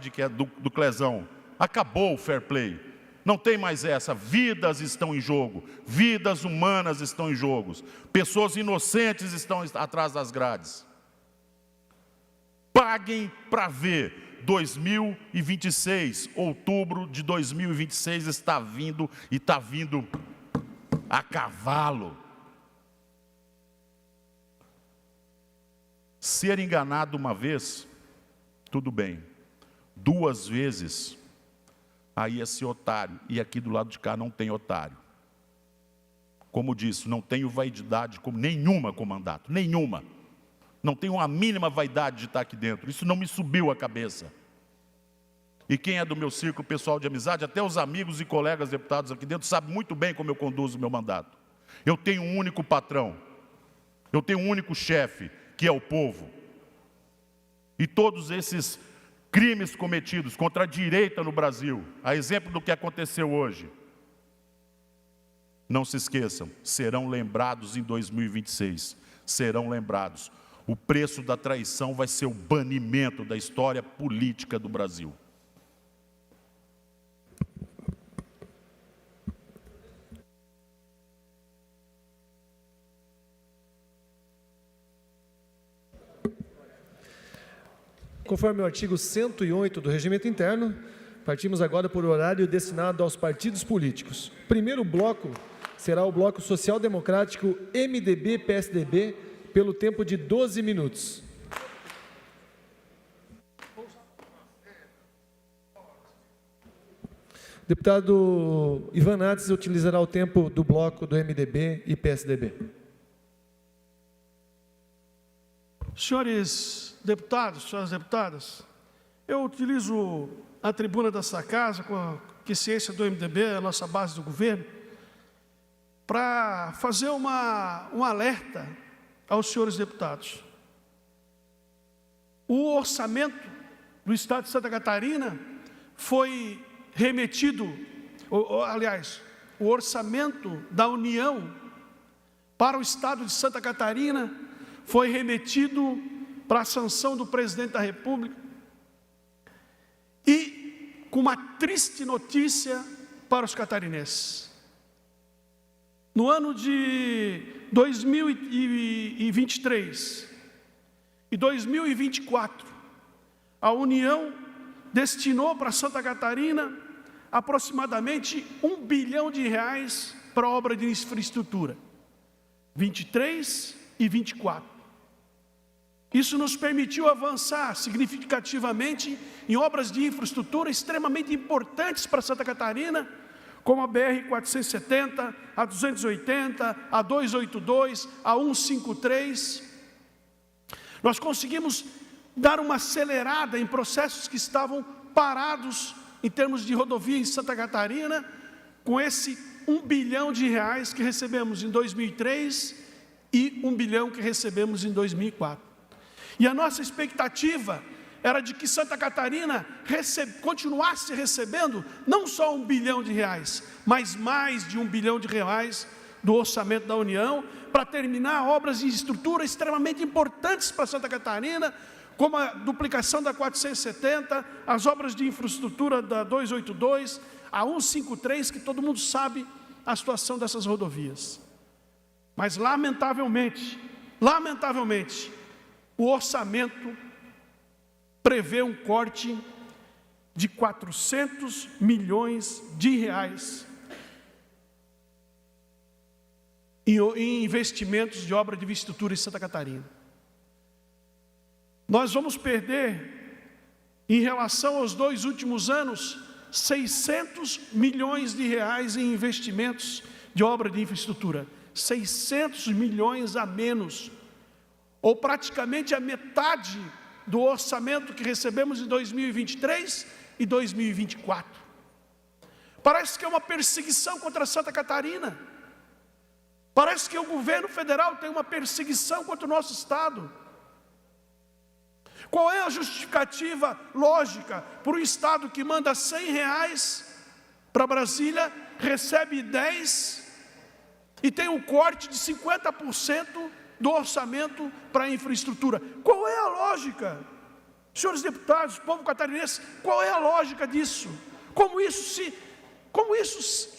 do Clezão. Acabou o fair play. Não tem mais essa. Vidas estão em jogo. Vidas humanas estão em jogo. Pessoas inocentes estão atrás das grades. Paguem para ver. 2026, outubro de 2026 está vindo e está vindo a cavalo. Ser enganado uma vez, tudo bem. 2 vezes, aí é ser otário. E aqui do lado de cá não tem otário. Como disse, não tenho vaidade nenhuma com mandato. Nenhuma. Não tenho a mínima vaidade de estar aqui dentro. Isso não me subiu a cabeça. E quem é do meu círculo pessoal de amizade, até os amigos e colegas deputados aqui dentro, sabem muito bem como eu conduzo o meu mandato. Eu tenho um único patrão, eu tenho um único chefe, que é o povo. E todos esses crimes cometidos contra a direita no Brasil, a exemplo do que aconteceu hoje, não se esqueçam, serão lembrados em 2026, serão lembrados. O preço da traição vai ser o banimento da história política do Brasil. Conforme o artigo 108 do Regimento Interno, partimos agora por horário destinado aos partidos políticos. O primeiro bloco será o bloco Social Democrático MDB-PSDB, pelo tempo de 12 minutos. O deputado Ivan Nats utilizará o tempo do bloco do MDB e PSDB. Senhores deputados, senhoras deputadas, eu utilizo a tribuna dessa casa, com a quiescência do MDB, a nossa base do governo, para fazer um alerta aos senhores deputados. O orçamento do Estado de Santa Catarina foi remetido, aliás, o orçamento da União para o Estado de Santa Catarina foi remetido para a sanção do presidente da República, e com uma triste notícia para os catarinenses. No ano de 2023 e 2024, a União destinou para Santa Catarina aproximadamente R$1 bilhão para a obra de infraestrutura, 23 e 24. Isso nos permitiu avançar significativamente em obras de infraestrutura extremamente importantes para Santa Catarina, como a BR-470, a 280, a 282, a 153. Nós conseguimos dar uma acelerada em processos que estavam parados em termos de rodovia em Santa Catarina, com esse R$1 bilhão que recebemos em 2003 e R$1 bilhão que recebemos em 2004. E a nossa expectativa era de que Santa Catarina continuasse recebendo não só R$1 bilhão, mas mais de R$1 bilhão do orçamento da União, para terminar obras de estrutura extremamente importantes para Santa Catarina, como a duplicação da 470, as obras de infraestrutura da 282, a 153, que todo mundo sabe a situação dessas rodovias. Mas, lamentavelmente, o orçamento prevê um corte de R$400 milhões em investimentos de obra de infraestrutura em Santa Catarina. Nós vamos perder, em relação aos 2 últimos anos, R$600 milhões em investimentos de obra de infraestrutura. 600 milhões a menos, ou praticamente a metade do orçamento que recebemos em 2023 e 2024. Parece que é uma perseguição contra Santa Catarina. Parece que o governo federal tem uma perseguição contra o nosso Estado. Qual é a justificativa lógica para o Estado que manda R$100 para Brasília, recebe 10 e tem um corte de 50% do orçamento para a infraestrutura? Qual é a lógica? Senhores deputados, povo catarinense, qual é a lógica disso? Como isso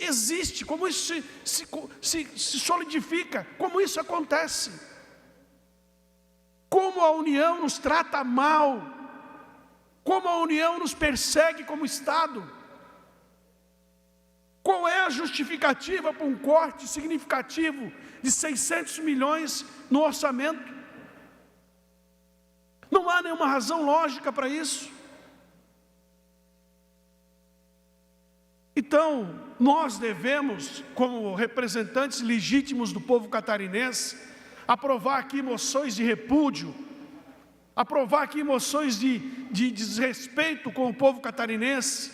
existe? Como isso se solidifica? Como isso acontece? Como a União nos trata mal? Como a União nos persegue como Estado? Qual é a justificativa para um corte significativo de 600 milhões no orçamento? Não há nenhuma razão lógica para isso. Então, nós devemos, como representantes legítimos do povo catarinense, aprovar aqui moções de repúdio aprovar aqui moções de desrespeito com o povo catarinense.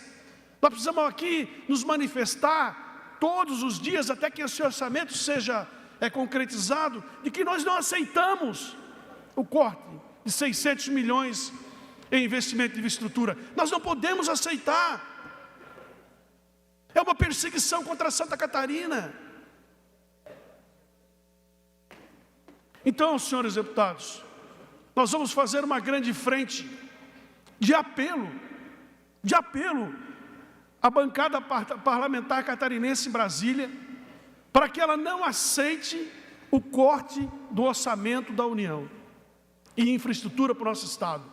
Nós precisamos aqui nos manifestar todos os dias, até que esse orçamento seja concretizado, de que nós não aceitamos o corte de 600 milhões em investimento de infraestrutura. Nós não podemos aceitar. É uma perseguição contra Santa Catarina. Então, senhores deputados, nós vamos fazer uma grande frente de apelo à bancada parlamentar catarinense em Brasília, para que ela não aceite o corte do orçamento da União e infraestrutura para o nosso Estado.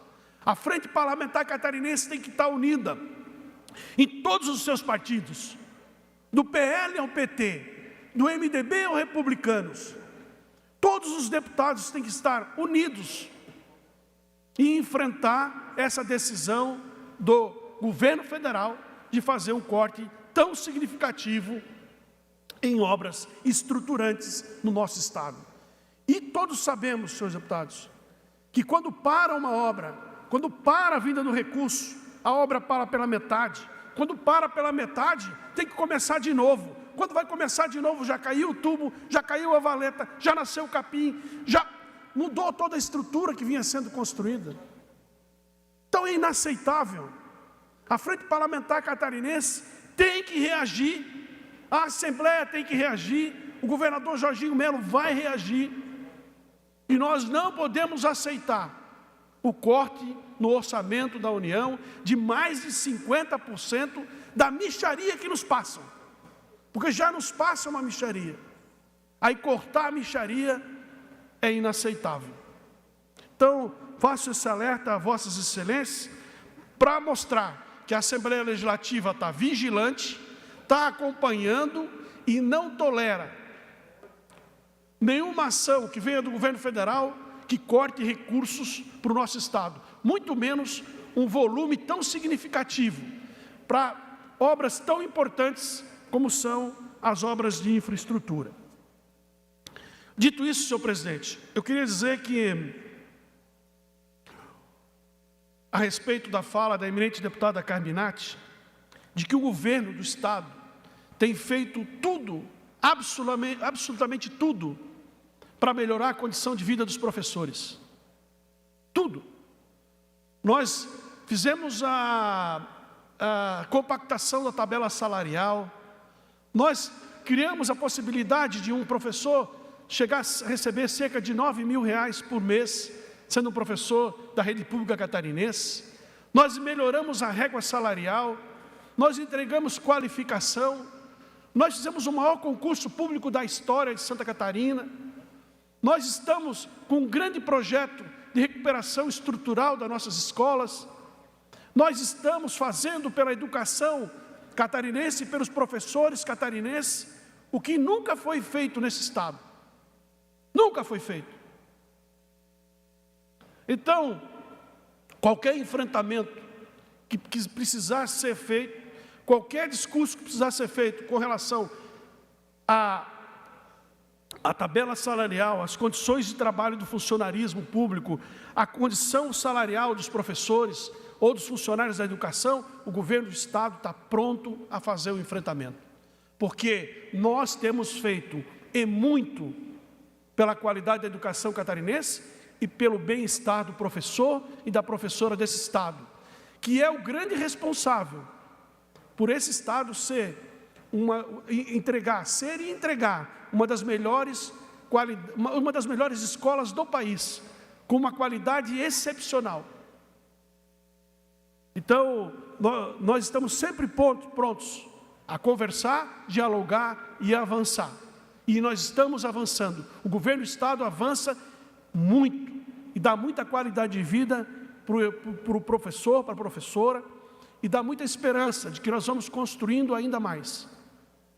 A frente parlamentar catarinense tem que estar unida em todos os seus partidos, do PL ao PT, do MDB ao Republicanos. Todos os deputados têm que estar unidos e enfrentar essa decisão do governo federal de fazer um corte tão significativo em obras estruturantes no nosso Estado. E todos sabemos, senhores deputados, que quando para uma obra, quando para a vinda do recurso, a obra para pela metade. Quando para pela metade, tem que começar de novo. Quando vai começar de novo, já caiu o tubo, já caiu a valeta, já nasceu o capim, já mudou toda a estrutura que vinha sendo construída. Então é inaceitável. A Frente Parlamentar Catarinense tem que reagir, a Assembleia tem que reagir, o governador Jorginho Melo vai reagir, e nós não podemos aceitar o corte no orçamento da União de mais de 50% da mixaria que nos passam, porque já nos passa uma mixaria, aí cortar a mixaria é inaceitável. Então, faço esse alerta a vossas excelências, para mostrar que a Assembleia Legislativa está vigilante, está acompanhando e não tolera nenhuma ação que venha do governo federal que corte recursos para o nosso Estado, muito menos um volume tão significativo para obras tão importantes como são as obras de infraestrutura. Dito isso, senhor presidente, eu queria dizer que, a respeito da fala da eminente deputada Carminati, de que o governo do Estado tem feito tudo, absolutamente tudo, para melhorar a condição de vida dos professores. Tudo. Nós fizemos a compactação da tabela salarial, nós criamos a possibilidade de um professor chegar a receber cerca de R$9 mil por mês, sendo um professor da rede pública catarinense. Nós melhoramos a régua salarial, nós entregamos qualificação, nós fizemos o maior concurso público da história de Santa Catarina, nós estamos com um grande projeto de recuperação estrutural das nossas escolas, nós estamos fazendo pela educação catarinense e pelos professores catarinenses o que nunca foi feito nesse Estado. Nunca foi feito. Então, qualquer enfrentamento que precisar ser feito, qualquer discurso que precisar ser feito com relação à tabela salarial, às condições de trabalho do funcionarismo público, a condição salarial dos professores ou dos funcionários da educação, o governo do Estado está pronto a fazer o enfrentamento. Porque nós temos feito e muito pela qualidade da educação catarinense e pelo bem-estar do professor e da professora desse Estado, que é o grande responsável por esse Estado entregar uma das melhores escolas do país, com uma qualidade excepcional. Então, nós estamos sempre prontos a conversar, dialogar e avançar. E nós estamos avançando. O governo do Estado avança muito e dá muita qualidade de vida para o professor, para a professora, e dá muita esperança de que nós vamos construindo ainda mais.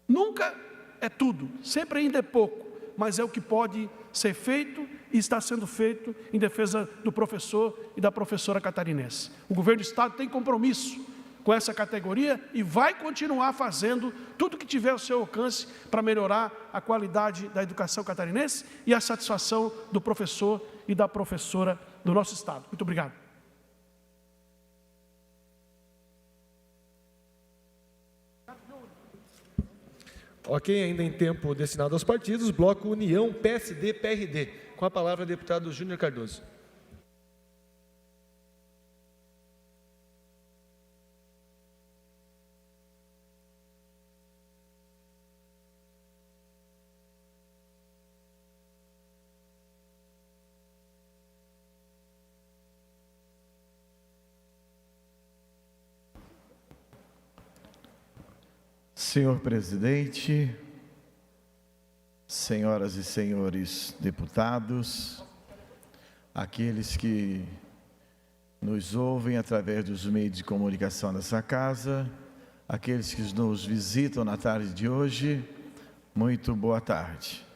Nunca é tudo, sempre ainda é pouco, mas é o que pode ser feito e está sendo feito em defesa do professor e da professora catarinense. O governo do Estado tem compromisso com essa categoria e vai continuar fazendo tudo que tiver ao seu alcance para melhorar a qualidade da educação catarinense e a satisfação do professor e da professora do nosso Estado. Muito obrigado. Ok, ainda em tempo destinado aos partidos, bloco União, PSD, PRD. Com a palavra, deputado Júnior Cardoso. Senhor presidente, senhoras e senhores deputados, aqueles que nos ouvem através dos meios de comunicação dessa casa, aqueles que nos visitam na tarde de hoje, muito boa tarde.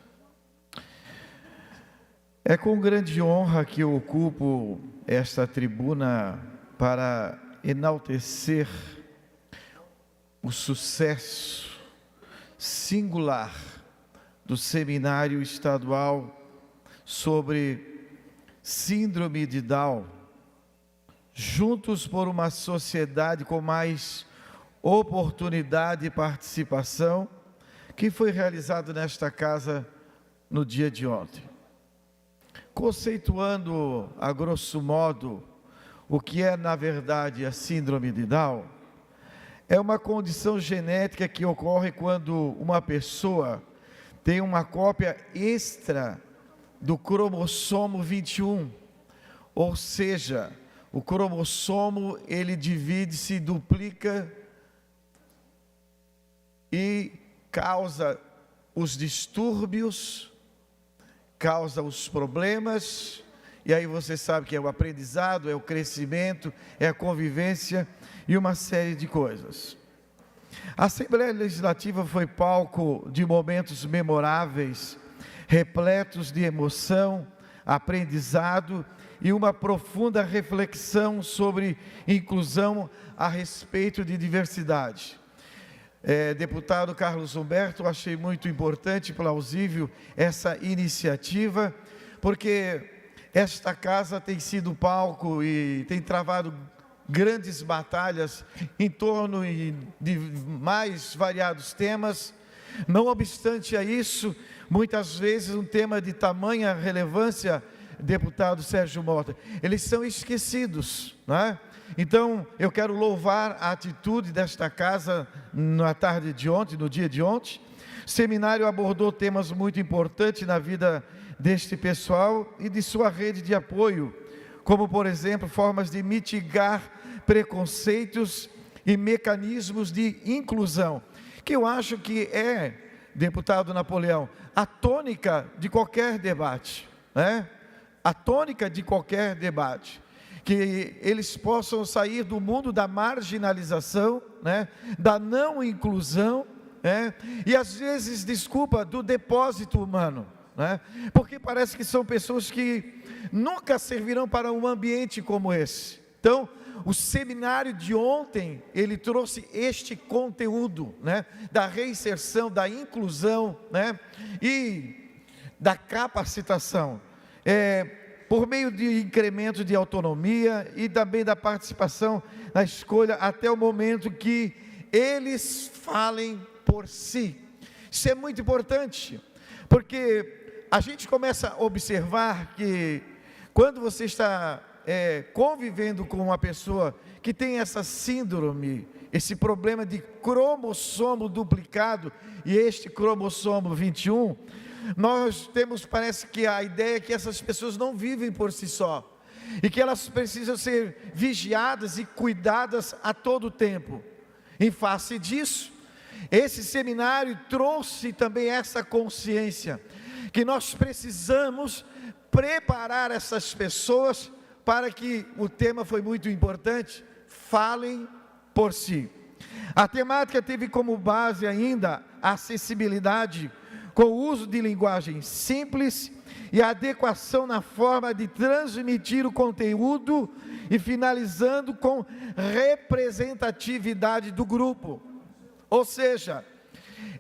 É com grande honra que eu ocupo esta tribuna para enaltecer o sucesso singular do Seminário Estadual sobre Síndrome de Down, juntos por uma sociedade com mais oportunidade e participação, que foi realizado nesta casa no dia de ontem. Conceituando a grosso modo o que é na verdade a Síndrome de Down, é uma condição genética que ocorre quando uma pessoa tem uma cópia extra do cromossomo 21, ou seja, o cromossomo ele divide-se, duplica e causa os distúrbios, causa os problemas, e aí você sabe que é o aprendizado, é o crescimento, é a convivência e uma série de coisas. A Assembleia Legislativa foi palco de momentos memoráveis, repletos de emoção, aprendizado e uma profunda reflexão sobre inclusão a respeito de diversidade. Deputado Carlos Humberto, eu achei muito importante e plausível essa iniciativa, porque esta casa tem sido palco e tem travado grandes batalhas em torno de mais variados temas. Não obstante a isso, muitas vezes um tema de tamanha relevância, deputado Sérgio Mota, eles são esquecidos, não é? Então, eu quero louvar a atitude desta casa na tarde de ontem, no dia de ontem. O seminário abordou temas muito importantes na vida deste pessoal e de sua rede de apoio, como, por exemplo, formas de mitigar preconceitos e mecanismos de inclusão, que eu acho que é, deputado Napoleão, a tônica de qualquer debate, né? A tônica de qualquer debate, que eles possam sair do mundo da marginalização, né? Da não inclusão, né? E às vezes, desculpa, do depósito humano, né? Porque parece que são pessoas que nunca servirão para um ambiente como esse. Então, o seminário de ontem, ele trouxe este conteúdo, né? Da reinserção, da inclusão, né? E da capacitação, por meio de incremento de autonomia e também da participação na escolha até o momento que eles falem por si. Isso é muito importante, porque a gente começa a observar que quando você está convivendo com uma pessoa que tem essa síndrome, esse problema de cromossomo duplicado e este cromossomo 21, nós temos, parece que a ideia é que essas pessoas não vivem por si só e que elas precisam ser vigiadas e cuidadas a todo tempo. Em face disso, esse seminário trouxe também essa consciência que nós precisamos preparar essas pessoas para que, o tema foi muito importante, falem por si. A temática teve como base ainda a acessibilidade, com o uso de linguagem simples e a adequação na forma de transmitir o conteúdo e finalizando com representatividade do grupo. Ou seja,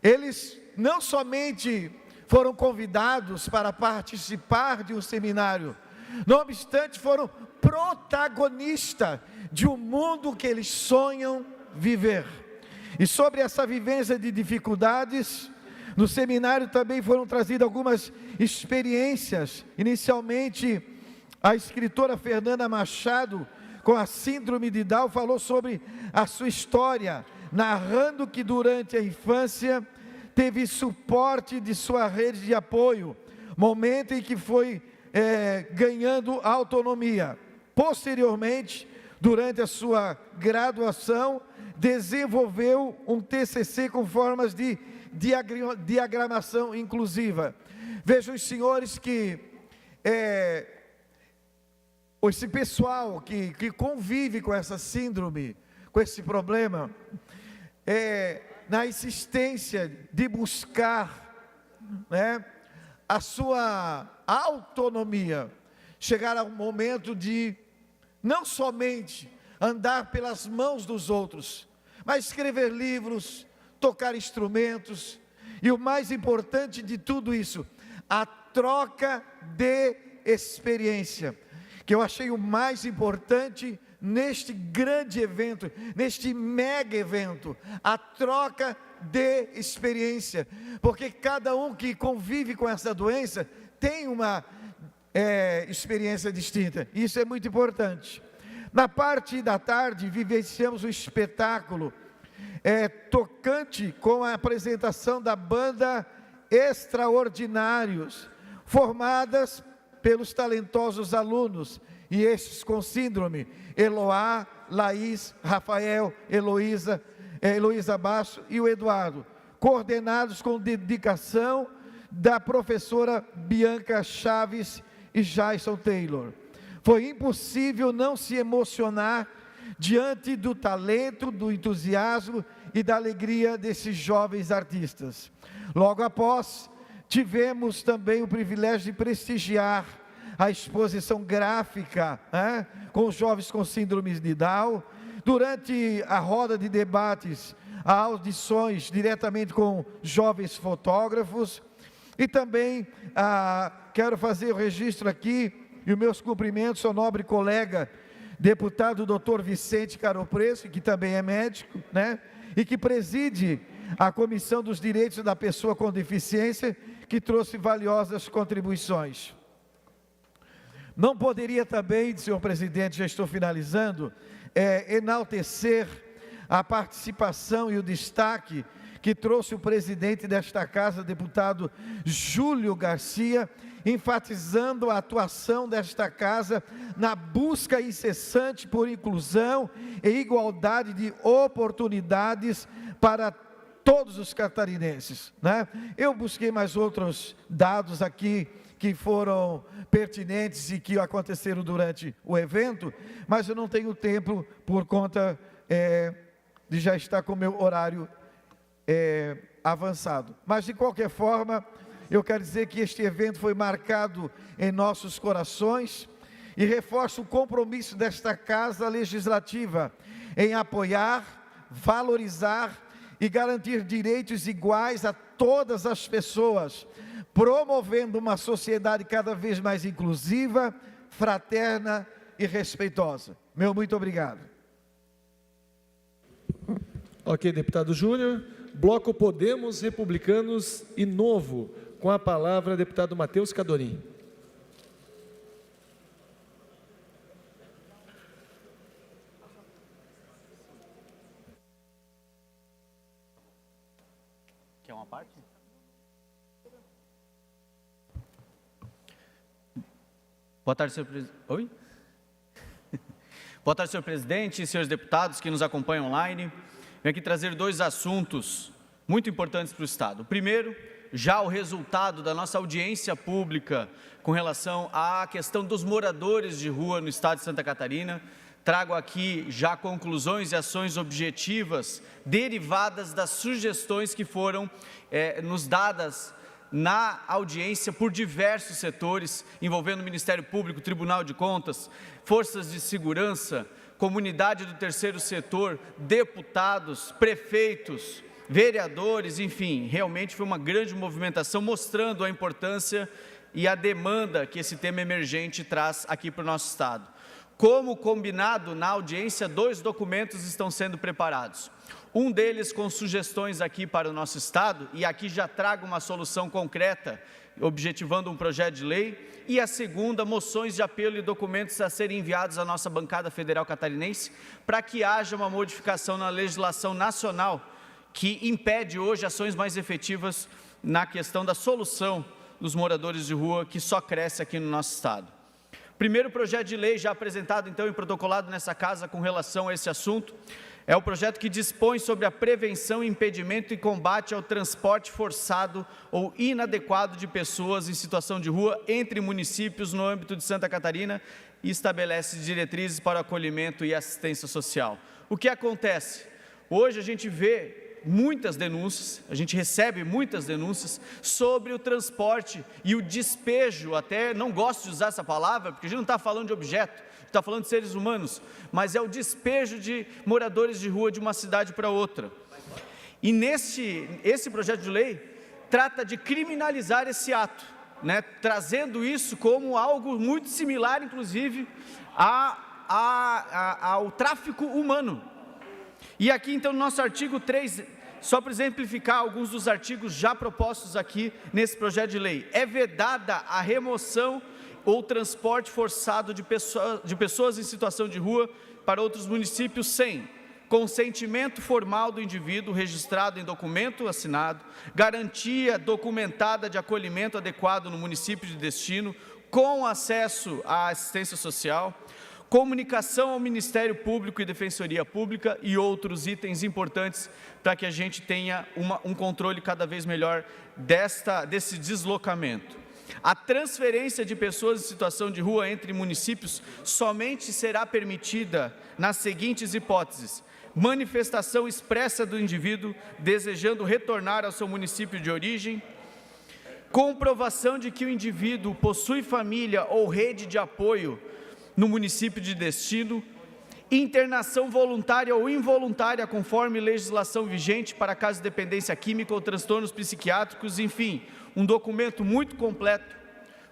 eles não somente foram convidados para participar de um seminário, não obstante, foram protagonistas de um mundo que eles sonham viver. E sobre essa vivência de dificuldades, no seminário também foram trazidas algumas experiências. Inicialmente, a escritora Fernanda Machado, com a síndrome de Down, falou sobre a sua história, narrando que durante a infância teve suporte de sua rede de apoio, momento em que foi ganhando autonomia. Posteriormente, durante a sua graduação, desenvolveu um TCC com formas de diagramação inclusiva. Vejam os senhores que esse pessoal que convive com essa síndrome, com esse problema, na insistência de buscar, né, a sua autonomia, chegar a um momento de não somente andar pelas mãos dos outros, mas escrever livros, tocar instrumentos, e o mais importante de tudo isso, a troca de experiência, que eu achei o mais importante neste grande evento, neste mega evento, a troca de experiência, porque cada um que convive com essa doença tem uma experiência distinta, isso é muito importante. Na parte da tarde, vivenciamos um espetáculo tocante com a apresentação da banda Extraordinários, formadas pelos talentosos alunos, e estes com síndrome, Eloá, Laís, Rafael, Heloísa Basso e o Eduardo, coordenados com dedicação da professora Bianca Chaves e Jason Taylor. Foi impossível não se emocionar diante do talento, do entusiasmo e da alegria desses jovens artistas. Logo após, tivemos também o privilégio de prestigiar a exposição gráfica com os jovens com síndrome de Down. Durante a roda de debates, há audições diretamente com jovens fotógrafos. E também quero fazer o registro aqui, e os meus cumprimentos ao nobre colega, deputado Dr. Vicente Caropreso, que também é médico, né? E que preside a Comissão dos Direitos da Pessoa com Deficiência, que trouxe valiosas contribuições. Não poderia também, senhor presidente, já estou finalizando, enaltecer a participação e o destaque que trouxe o presidente desta casa, deputado Júlio Garcia, enfatizando a atuação desta casa na busca incessante por inclusão e igualdade de oportunidades para todos os catarinenses, né? Eu busquei mais outros dados aqui que foram pertinentes e que aconteceram durante o evento, mas eu não tenho tempo por conta de já estar com o meu horário avançado. Mas de qualquer forma, eu quero dizer que este evento foi marcado em nossos corações e reforça o compromisso desta Casa Legislativa em apoiar, valorizar e garantir direitos iguais a todas as pessoas, promovendo uma sociedade cada vez mais inclusiva, fraterna e respeitosa. Meu muito obrigado. Ok, deputado Júnior. Bloco Podemos, Republicanos e Novo. Com a palavra, deputado Matheus Cadorim. Quer uma parte? Boa tarde, senhor presidente. Oi? Boa tarde, senhor presidente e senhores deputados que nos acompanham online. Venho aqui trazer dois assuntos muito importantes para o Estado. O primeiro, já o resultado da nossa audiência pública com relação à questão dos moradores de rua no Estado de Santa Catarina. Trago aqui já conclusões e ações objetivas derivadas das sugestões que foram nos dadas na audiência por diversos setores, envolvendo o Ministério Público, Tribunal de Contas, forças de segurança, comunidade do terceiro setor, deputados, prefeitos, vereadores, enfim, realmente foi uma grande movimentação mostrando a importância e a demanda que esse tema emergente traz aqui para o nosso Estado. Como combinado na audiência, 2 documentos estão sendo preparados. Um deles com sugestões aqui para o nosso Estado, e aqui já trago uma solução concreta, objetivando um projeto de lei, e a segunda, moções de apelo e documentos a serem enviados à nossa bancada federal catarinense, para que haja uma modificação na legislação nacional, que impede hoje ações mais efetivas na questão da solução dos moradores de rua, que só cresce aqui no nosso Estado. Primeiro projeto de lei já apresentado, então, e protocolado nessa casa com relação a esse assunto, é o projeto que dispõe sobre a prevenção, impedimento e combate ao transporte forçado ou inadequado de pessoas em situação de rua entre municípios no âmbito de Santa Catarina e estabelece diretrizes para o acolhimento e assistência social. O que acontece? Hoje a gente vê muitas denúncias, a gente recebe muitas denúncias sobre o transporte e o despejo, até não gosto de usar essa palavra, porque a gente não está falando de objeto, está falando de seres humanos, mas é o despejo de moradores de rua de uma cidade para outra. E esse projeto de lei trata de criminalizar esse ato, né, trazendo isso como algo muito similar, inclusive, ao tráfico humano. E aqui, então, no nosso artigo 3, só para exemplificar alguns dos artigos já propostos aqui nesse projeto de lei, é vedada a remoção ou transporte forçado de pessoas em situação de rua para outros municípios sem consentimento formal do indivíduo registrado em documento assinado, garantia documentada de acolhimento adequado no município de destino, com acesso à assistência social, comunicação ao Ministério Público e Defensoria Pública e outros itens importantes para que a gente tenha um controle cada vez melhor desse deslocamento. A transferência de pessoas em situação de rua entre municípios somente será permitida nas seguintes hipóteses: manifestação expressa do indivíduo desejando retornar ao seu município de origem, comprovação de que o indivíduo possui família ou rede de apoio no município de destino, internação voluntária ou involuntária conforme legislação vigente para casos de dependência química ou transtornos psiquiátricos, enfim, um documento muito completo,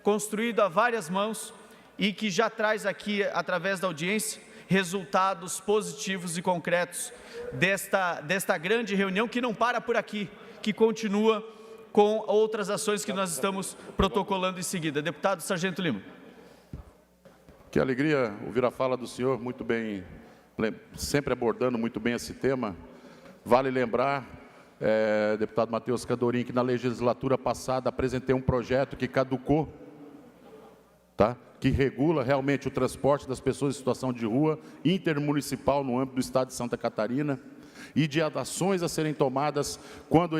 construído a várias mãos e que já traz aqui, através da audiência, resultados positivos e concretos desta grande reunião, que não para por aqui, que continua com outras ações que nós estamos protocolando em seguida. Deputado Sargento Lima. Que alegria ouvir a fala do senhor, muito bem, sempre abordando muito bem esse tema. Vale lembrar, deputado Matheus Cadorim, que na legislatura passada apresentei um projeto que caducou, tá? Que regula realmente o transporte das pessoas em situação de rua, intermunicipal no âmbito do Estado de Santa Catarina, e de ações a serem tomadas quando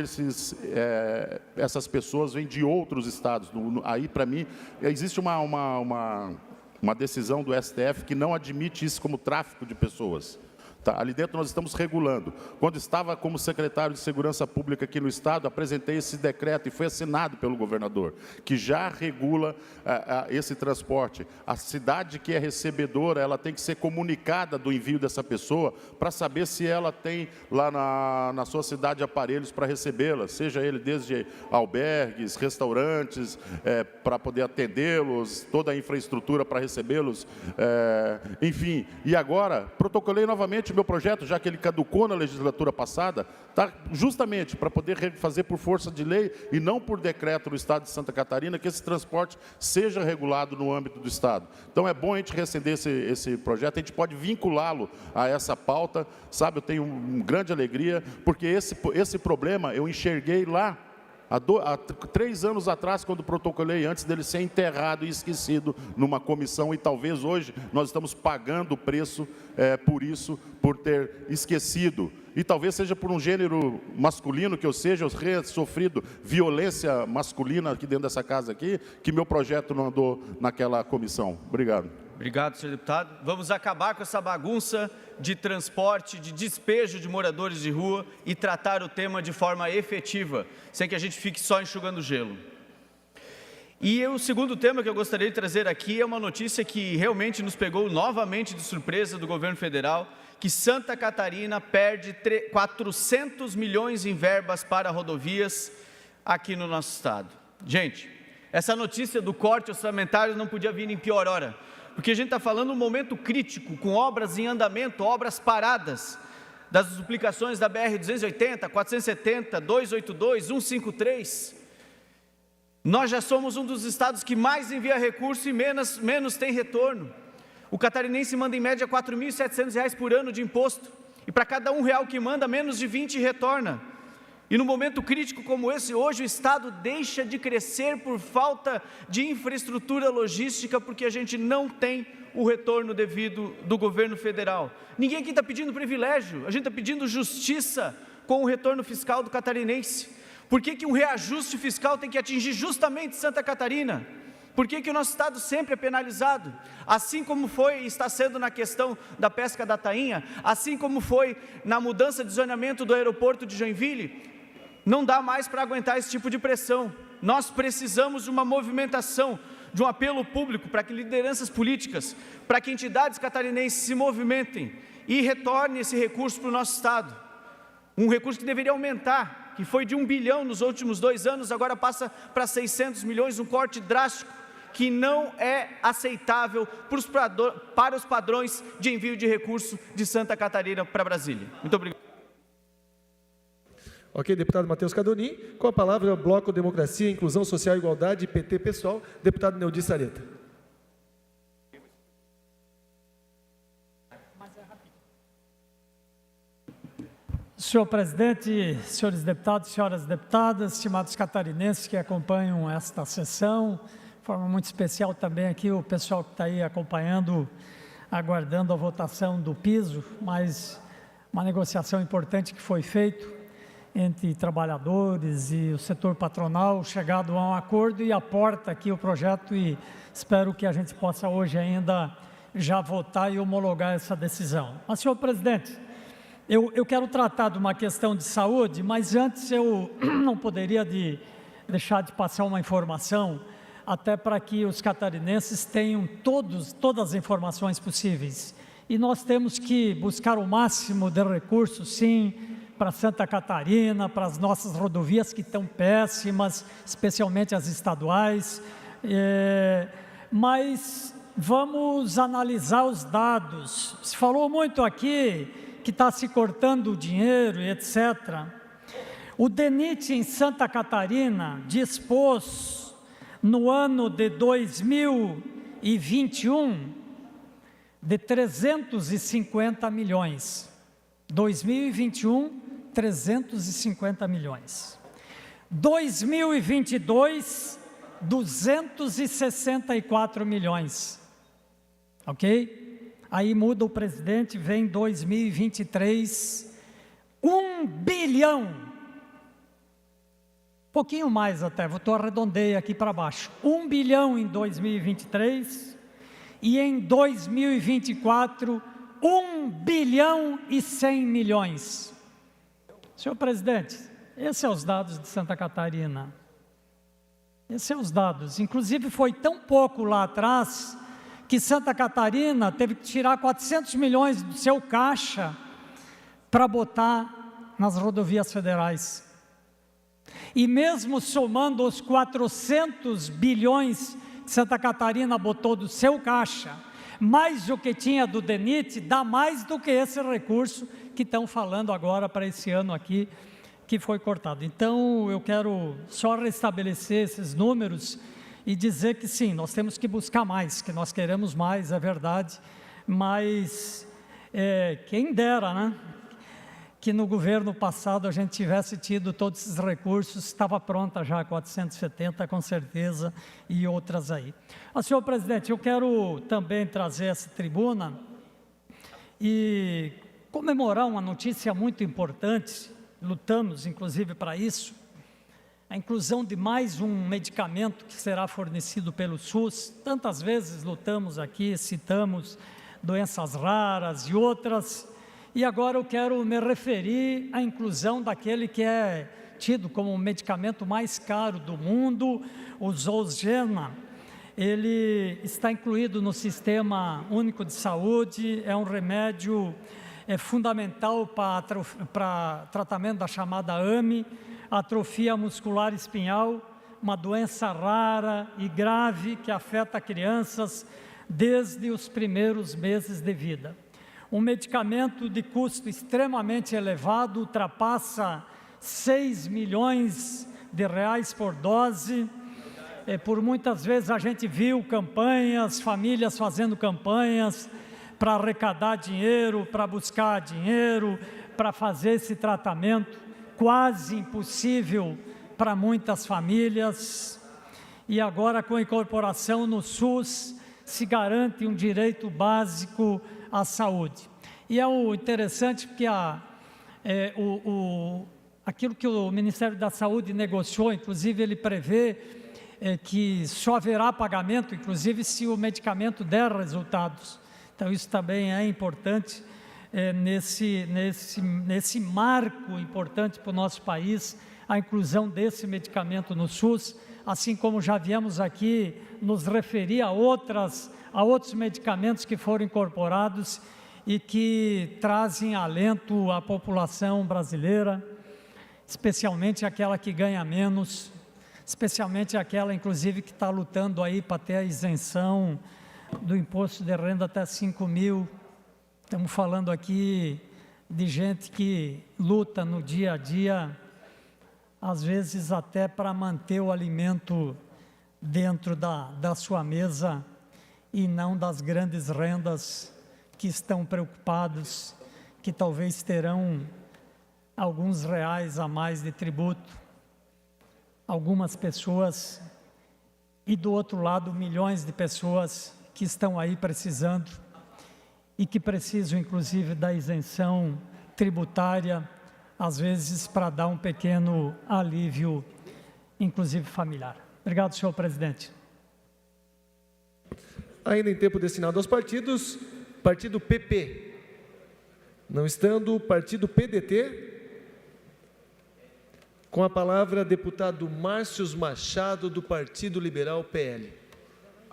essas pessoas vêm de outros estados. Aí, para mim, existe uma decisão do STF que não admite isso como tráfico de pessoas. Tá, ali dentro nós estamos regulando. Quando estava como secretário de Segurança Pública aqui no Estado, apresentei esse decreto e foi assinado pelo governador, que já regula esse transporte. A cidade que é recebedora, ela tem que ser comunicada do envio dessa pessoa para saber se ela tem lá na sua cidade aparelhos para recebê-la, seja ele desde albergues, restaurantes, para poder atendê-los, toda a infraestrutura para recebê-los, enfim. E agora, protocolei novamente meu projeto, já que ele caducou na legislatura passada, tá, justamente para poder fazer por força de lei e não por decreto no Estado de Santa Catarina, que esse transporte seja regulado no âmbito do Estado. Então é bom a gente recender esse projeto, a gente pode vinculá-lo a essa pauta, sabe, eu tenho uma grande alegria, porque esse problema eu enxerguei lá, há 3 anos atrás, quando protocolei, antes dele ser enterrado e esquecido numa comissão, e talvez hoje nós estamos pagando o preço por isso, por ter esquecido. E talvez seja por um gênero masculino que eu seja, eu sofrido violência masculina aqui dentro dessa casa aqui, que meu projeto não andou naquela comissão. Obrigado. Obrigado, senhor deputado. Vamos acabar com essa bagunça de transporte, de despejo de moradores de rua e tratar o tema de forma efetiva, sem que a gente fique só enxugando gelo. E o segundo tema que eu gostaria de trazer aqui é uma notícia que realmente nos pegou novamente de surpresa do governo federal, que Santa Catarina perde 400 milhões em verbas para rodovias aqui no nosso estado. Gente, essa notícia do corte orçamentário não podia vir em pior hora, porque a gente está falando um momento crítico, com obras em andamento, obras paradas, das duplicações da BR-280, 470, 282, 153. Nós já somos um dos estados que mais envia recurso e menos tem retorno. O catarinense manda em média R$ 4.700 por ano de imposto, e para cada R$1 que manda, menos de 20 retorna. E no momento crítico como esse, hoje o estado deixa de crescer por falta de infraestrutura logística, porque a gente não tem o retorno devido do governo federal. Ninguém aqui está pedindo privilégio, a gente está pedindo justiça com o retorno fiscal do catarinense. Por que um reajuste fiscal tem que atingir justamente Santa Catarina? Por que o nosso estado sempre é penalizado? Assim como foi e está sendo na questão da pesca da tainha, assim como foi na mudança de zoneamento do aeroporto de Joinville, não dá mais para aguentar esse tipo de pressão. Nós precisamos de uma movimentação, de um apelo público para que lideranças políticas, para que entidades catarinenses se movimentem e retornem esse recurso para o nosso estado. Um recurso que deveria aumentar, que foi de 1 bilhão nos últimos 2 anos, agora passa para 600 milhões, um corte drástico que não é aceitável para os padrões de envio de recurso de Santa Catarina para Brasília. Muito obrigado. Ok, deputado Matheus Cadonim. Com a palavra, o Bloco Democracia, Inclusão Social e Igualdade, PT Pessoal, deputado Neudi Sareta. Senhor presidente, senhores deputados, senhoras deputadas, estimados catarinenses que acompanham esta sessão, de forma muito especial também aqui o pessoal que está aí acompanhando, aguardando a votação do piso, mas uma negociação importante que foi feita entre trabalhadores e o setor patronal, chegado a um acordo e aporta aqui o projeto e espero que a gente possa hoje ainda já votar e homologar essa decisão. Mas, senhor presidente, eu quero tratar de uma questão de saúde, mas antes eu não poderia deixar de passar uma informação, até para que os catarinenses tenham todas as informações possíveis. E nós temos que buscar o máximo de recursos, sim, para Santa Catarina, para as nossas rodovias que estão péssimas, especialmente as estaduais, mas vamos analisar os dados. Se falou muito aqui que está se cortando o dinheiro e etc. O DENIT em Santa Catarina dispôs no ano de 2021 de 350 milhões. 2021, 350 milhões. 2022, 264 milhões. Ok? Aí muda o presidente, vem 2023, 1 bilhão. Pouquinho mais até, estou arredondei aqui para baixo. 1 bilhão em 2023 e em 2024, 1 bilhão e 100 milhões. Senhor presidente, esses são os dados de Santa Catarina. Esses são os dados. Inclusive foi tão pouco lá atrás que Santa Catarina teve que tirar 400 milhões do seu caixa para botar nas rodovias federais. E mesmo somando os 400 bilhões que Santa Catarina botou do seu caixa, mais o que tinha do DENIT, dá mais do que esse recurso que estão falando agora para esse ano aqui, que foi cortado. Então, eu quero só restabelecer esses números e dizer que sim, nós temos que buscar mais, que nós queremos mais, é verdade, mas quem dera, né? Que no governo passado a gente tivesse tido todos esses recursos, estava pronta já a 470 com certeza e outras aí. Senhor presidente, eu quero também trazer essa tribuna e comemorar uma notícia muito importante, lutamos inclusive para isso, a inclusão de mais um medicamento que será fornecido pelo SUS. Tantas vezes lutamos aqui, citamos doenças raras e outras, e agora eu quero me referir à inclusão daquele que é tido como o medicamento mais caro do mundo, o Zolgensma. Ele está incluído no Sistema Único de Saúde, é um remédio fundamental para tratamento da chamada AME, atrofia muscular espinhal, uma doença rara e grave que afeta crianças desde os primeiros meses de vida. Um medicamento de custo extremamente elevado, ultrapassa 6 milhões de reais por dose. Por muitas vezes a gente viu campanhas, famílias fazendo campanhas para arrecadar dinheiro, para buscar dinheiro, para fazer esse tratamento, quase impossível para muitas famílias. E agora, com a incorporação no SUS, se garante um direito básico à saúde. E é o interessante porque aquilo que o Ministério da Saúde negociou, inclusive ele prevê que só haverá pagamento, inclusive se o medicamento der resultados. Então isso também é importante, nesse marco importante para o nosso país, a inclusão desse medicamento no SUS, assim como já viemos aqui nos referir a outros medicamentos que foram incorporados e que trazem alento à população brasileira, especialmente aquela que ganha menos, especialmente aquela, inclusive, que está lutando aí para ter a isenção do imposto de renda até 5 mil. Estamos falando aqui de gente que luta no dia a dia, às vezes até para manter o alimento dentro da sua mesa e não das grandes rendas que estão preocupados, que talvez terão alguns reais a mais de tributo. Algumas pessoas, e do outro lado, milhões de pessoas que estão aí precisando e que precisam, inclusive, da isenção tributária, às vezes para dar um pequeno alívio, inclusive familiar. Obrigado, senhor presidente. Ainda em tempo destinado aos partidos, partido PP. Não estando o partido PDT, com a palavra, deputado Márcios Machado, do Partido Liberal PL.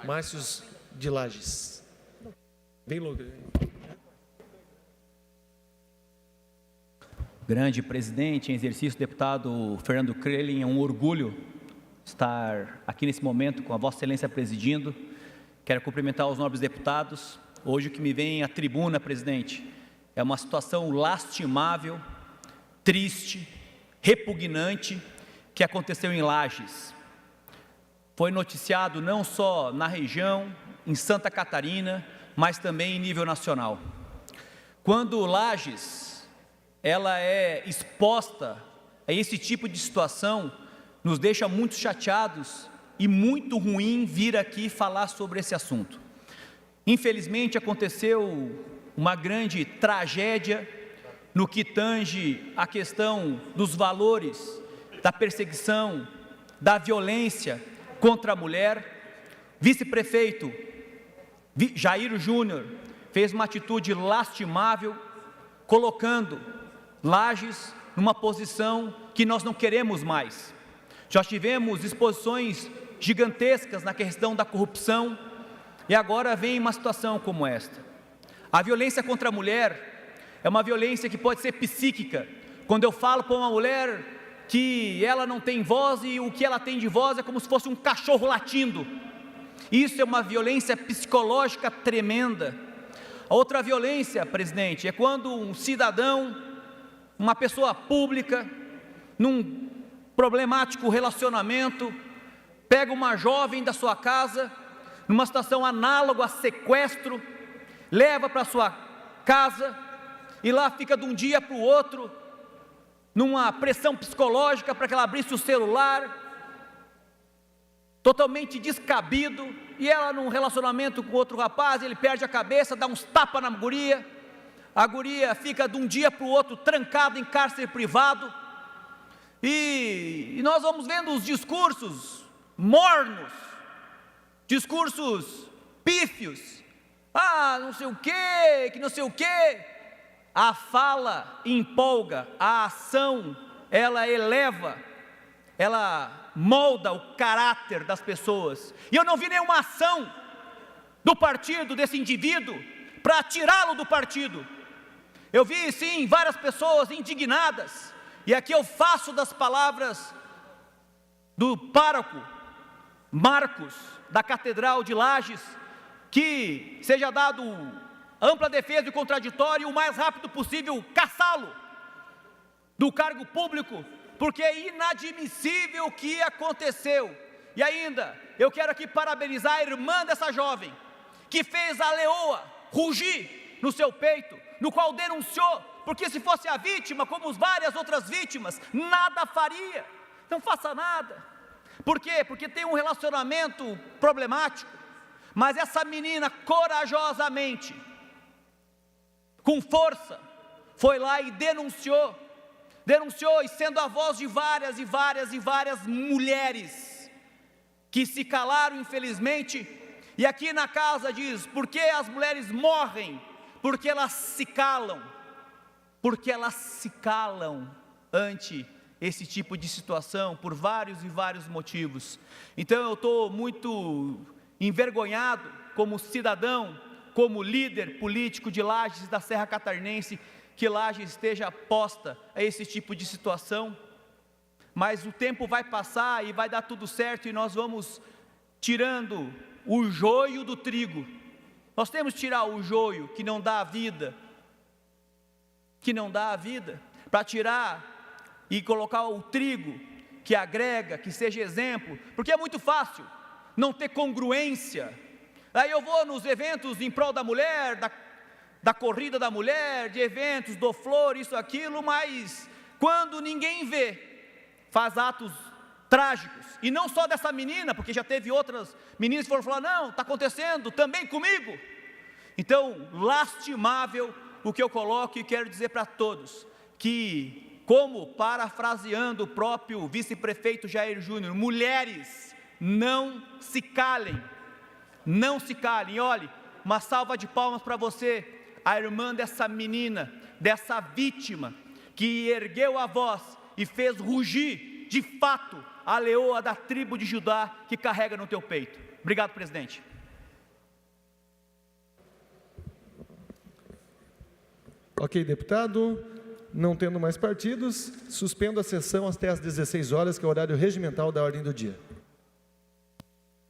Márcios de Lages. Bem logo. Grande presidente em exercício, deputado Fernando Crelin, é um orgulho estar aqui nesse momento com a Vossa Excelência presidindo. Quero cumprimentar os nobres deputados. Hoje o que me vem à tribuna, presidente, é uma situação lastimável, triste, repugnante, que aconteceu em Lages. Foi noticiado não só na região, em Santa Catarina, mas também em nível nacional. Quando Lages, ela é exposta a esse tipo de situação, nos deixa muito chateados e muito ruim vir aqui falar sobre esse assunto. Infelizmente aconteceu uma grande tragédia no que tange a questão dos valores, da perseguição, da violência contra a mulher. Vice-prefeito Jair Júnior fez uma atitude lastimável, colocando Lages numa posição que nós não queremos mais. Já tivemos exposições gigantescas na questão da corrupção e agora vem uma situação como esta. A violência contra a mulher é uma violência que pode ser psíquica. Quando eu falo para uma mulher que ela não tem voz e o que ela tem de voz é como se fosse um cachorro latindo. Isso é uma violência psicológica tremenda. A outra violência, presidente, é quando um cidadão, uma pessoa pública, num problemático relacionamento, pega uma jovem da sua casa, numa situação análoga a sequestro, leva para sua casa e lá fica de um dia para o outro, numa pressão psicológica para que ela abrisse o celular, totalmente descabido, e ela num relacionamento com outro rapaz, ele perde a cabeça, dá uns tapas na guria, a guria fica de um dia para o outro trancada em cárcere privado, e nós vamos vendo os discursos mornos, discursos pífios, não sei o quê, que não sei o quê. A fala empolga, a ação, ela eleva, ela molda o caráter das pessoas. E eu não vi nenhuma ação do partido, desse indivíduo, para tirá-lo do partido. Eu vi, sim, várias pessoas indignadas, e aqui eu faço das palavras do pároco Marcos, da Catedral de Lages, que seja dado ampla defesa e contraditório e o mais rápido possível caçá-lo do cargo público, porque é inadmissível o que aconteceu. E ainda, eu quero aqui parabenizar a irmã dessa jovem, que fez a leoa rugir no seu peito, no qual denunciou, porque se fosse a vítima, como várias outras vítimas, nada faria, não faça nada. Por quê? Porque tem um relacionamento problemático, mas essa menina corajosamente, com força, foi lá e denunciou, e sendo a voz de várias mulheres, que se calaram infelizmente, e aqui na casa diz, porque as mulheres morrem, porque elas se calam ante esse tipo de situação, por vários motivos. Então eu estou muito envergonhado como cidadão, como líder político de Lages, da Serra Catarinense, que Lages esteja posta a esse tipo de situação, mas o tempo vai passar e vai dar tudo certo e nós vamos tirando o joio do trigo. Nós temos que tirar o joio que não dá a vida, para tirar e colocar o trigo que agrega, que seja exemplo, porque é muito fácil não ter congruência. Aí eu vou nos eventos em prol da mulher, da corrida da mulher, de eventos, dou flor, isso, aquilo, mas quando ninguém vê, faz atos trágicos, e não só dessa menina, porque já teve outras meninas que foram falar, não, está acontecendo também comigo. Então, lastimável o que eu coloco, e quero dizer para todos, que, como parafraseando o próprio vice-prefeito Jair Júnior, mulheres, não se calem, olhe, uma salva de palmas para você, a irmã dessa menina, dessa vítima, que ergueu a voz e fez rugir, de fato, a leoa da tribo de Judá que carrega no teu peito. Obrigado, presidente. Ok, deputado. Não tendo mais partidos, suspendo a sessão até às 16 horas, que é o horário regimental da ordem do dia.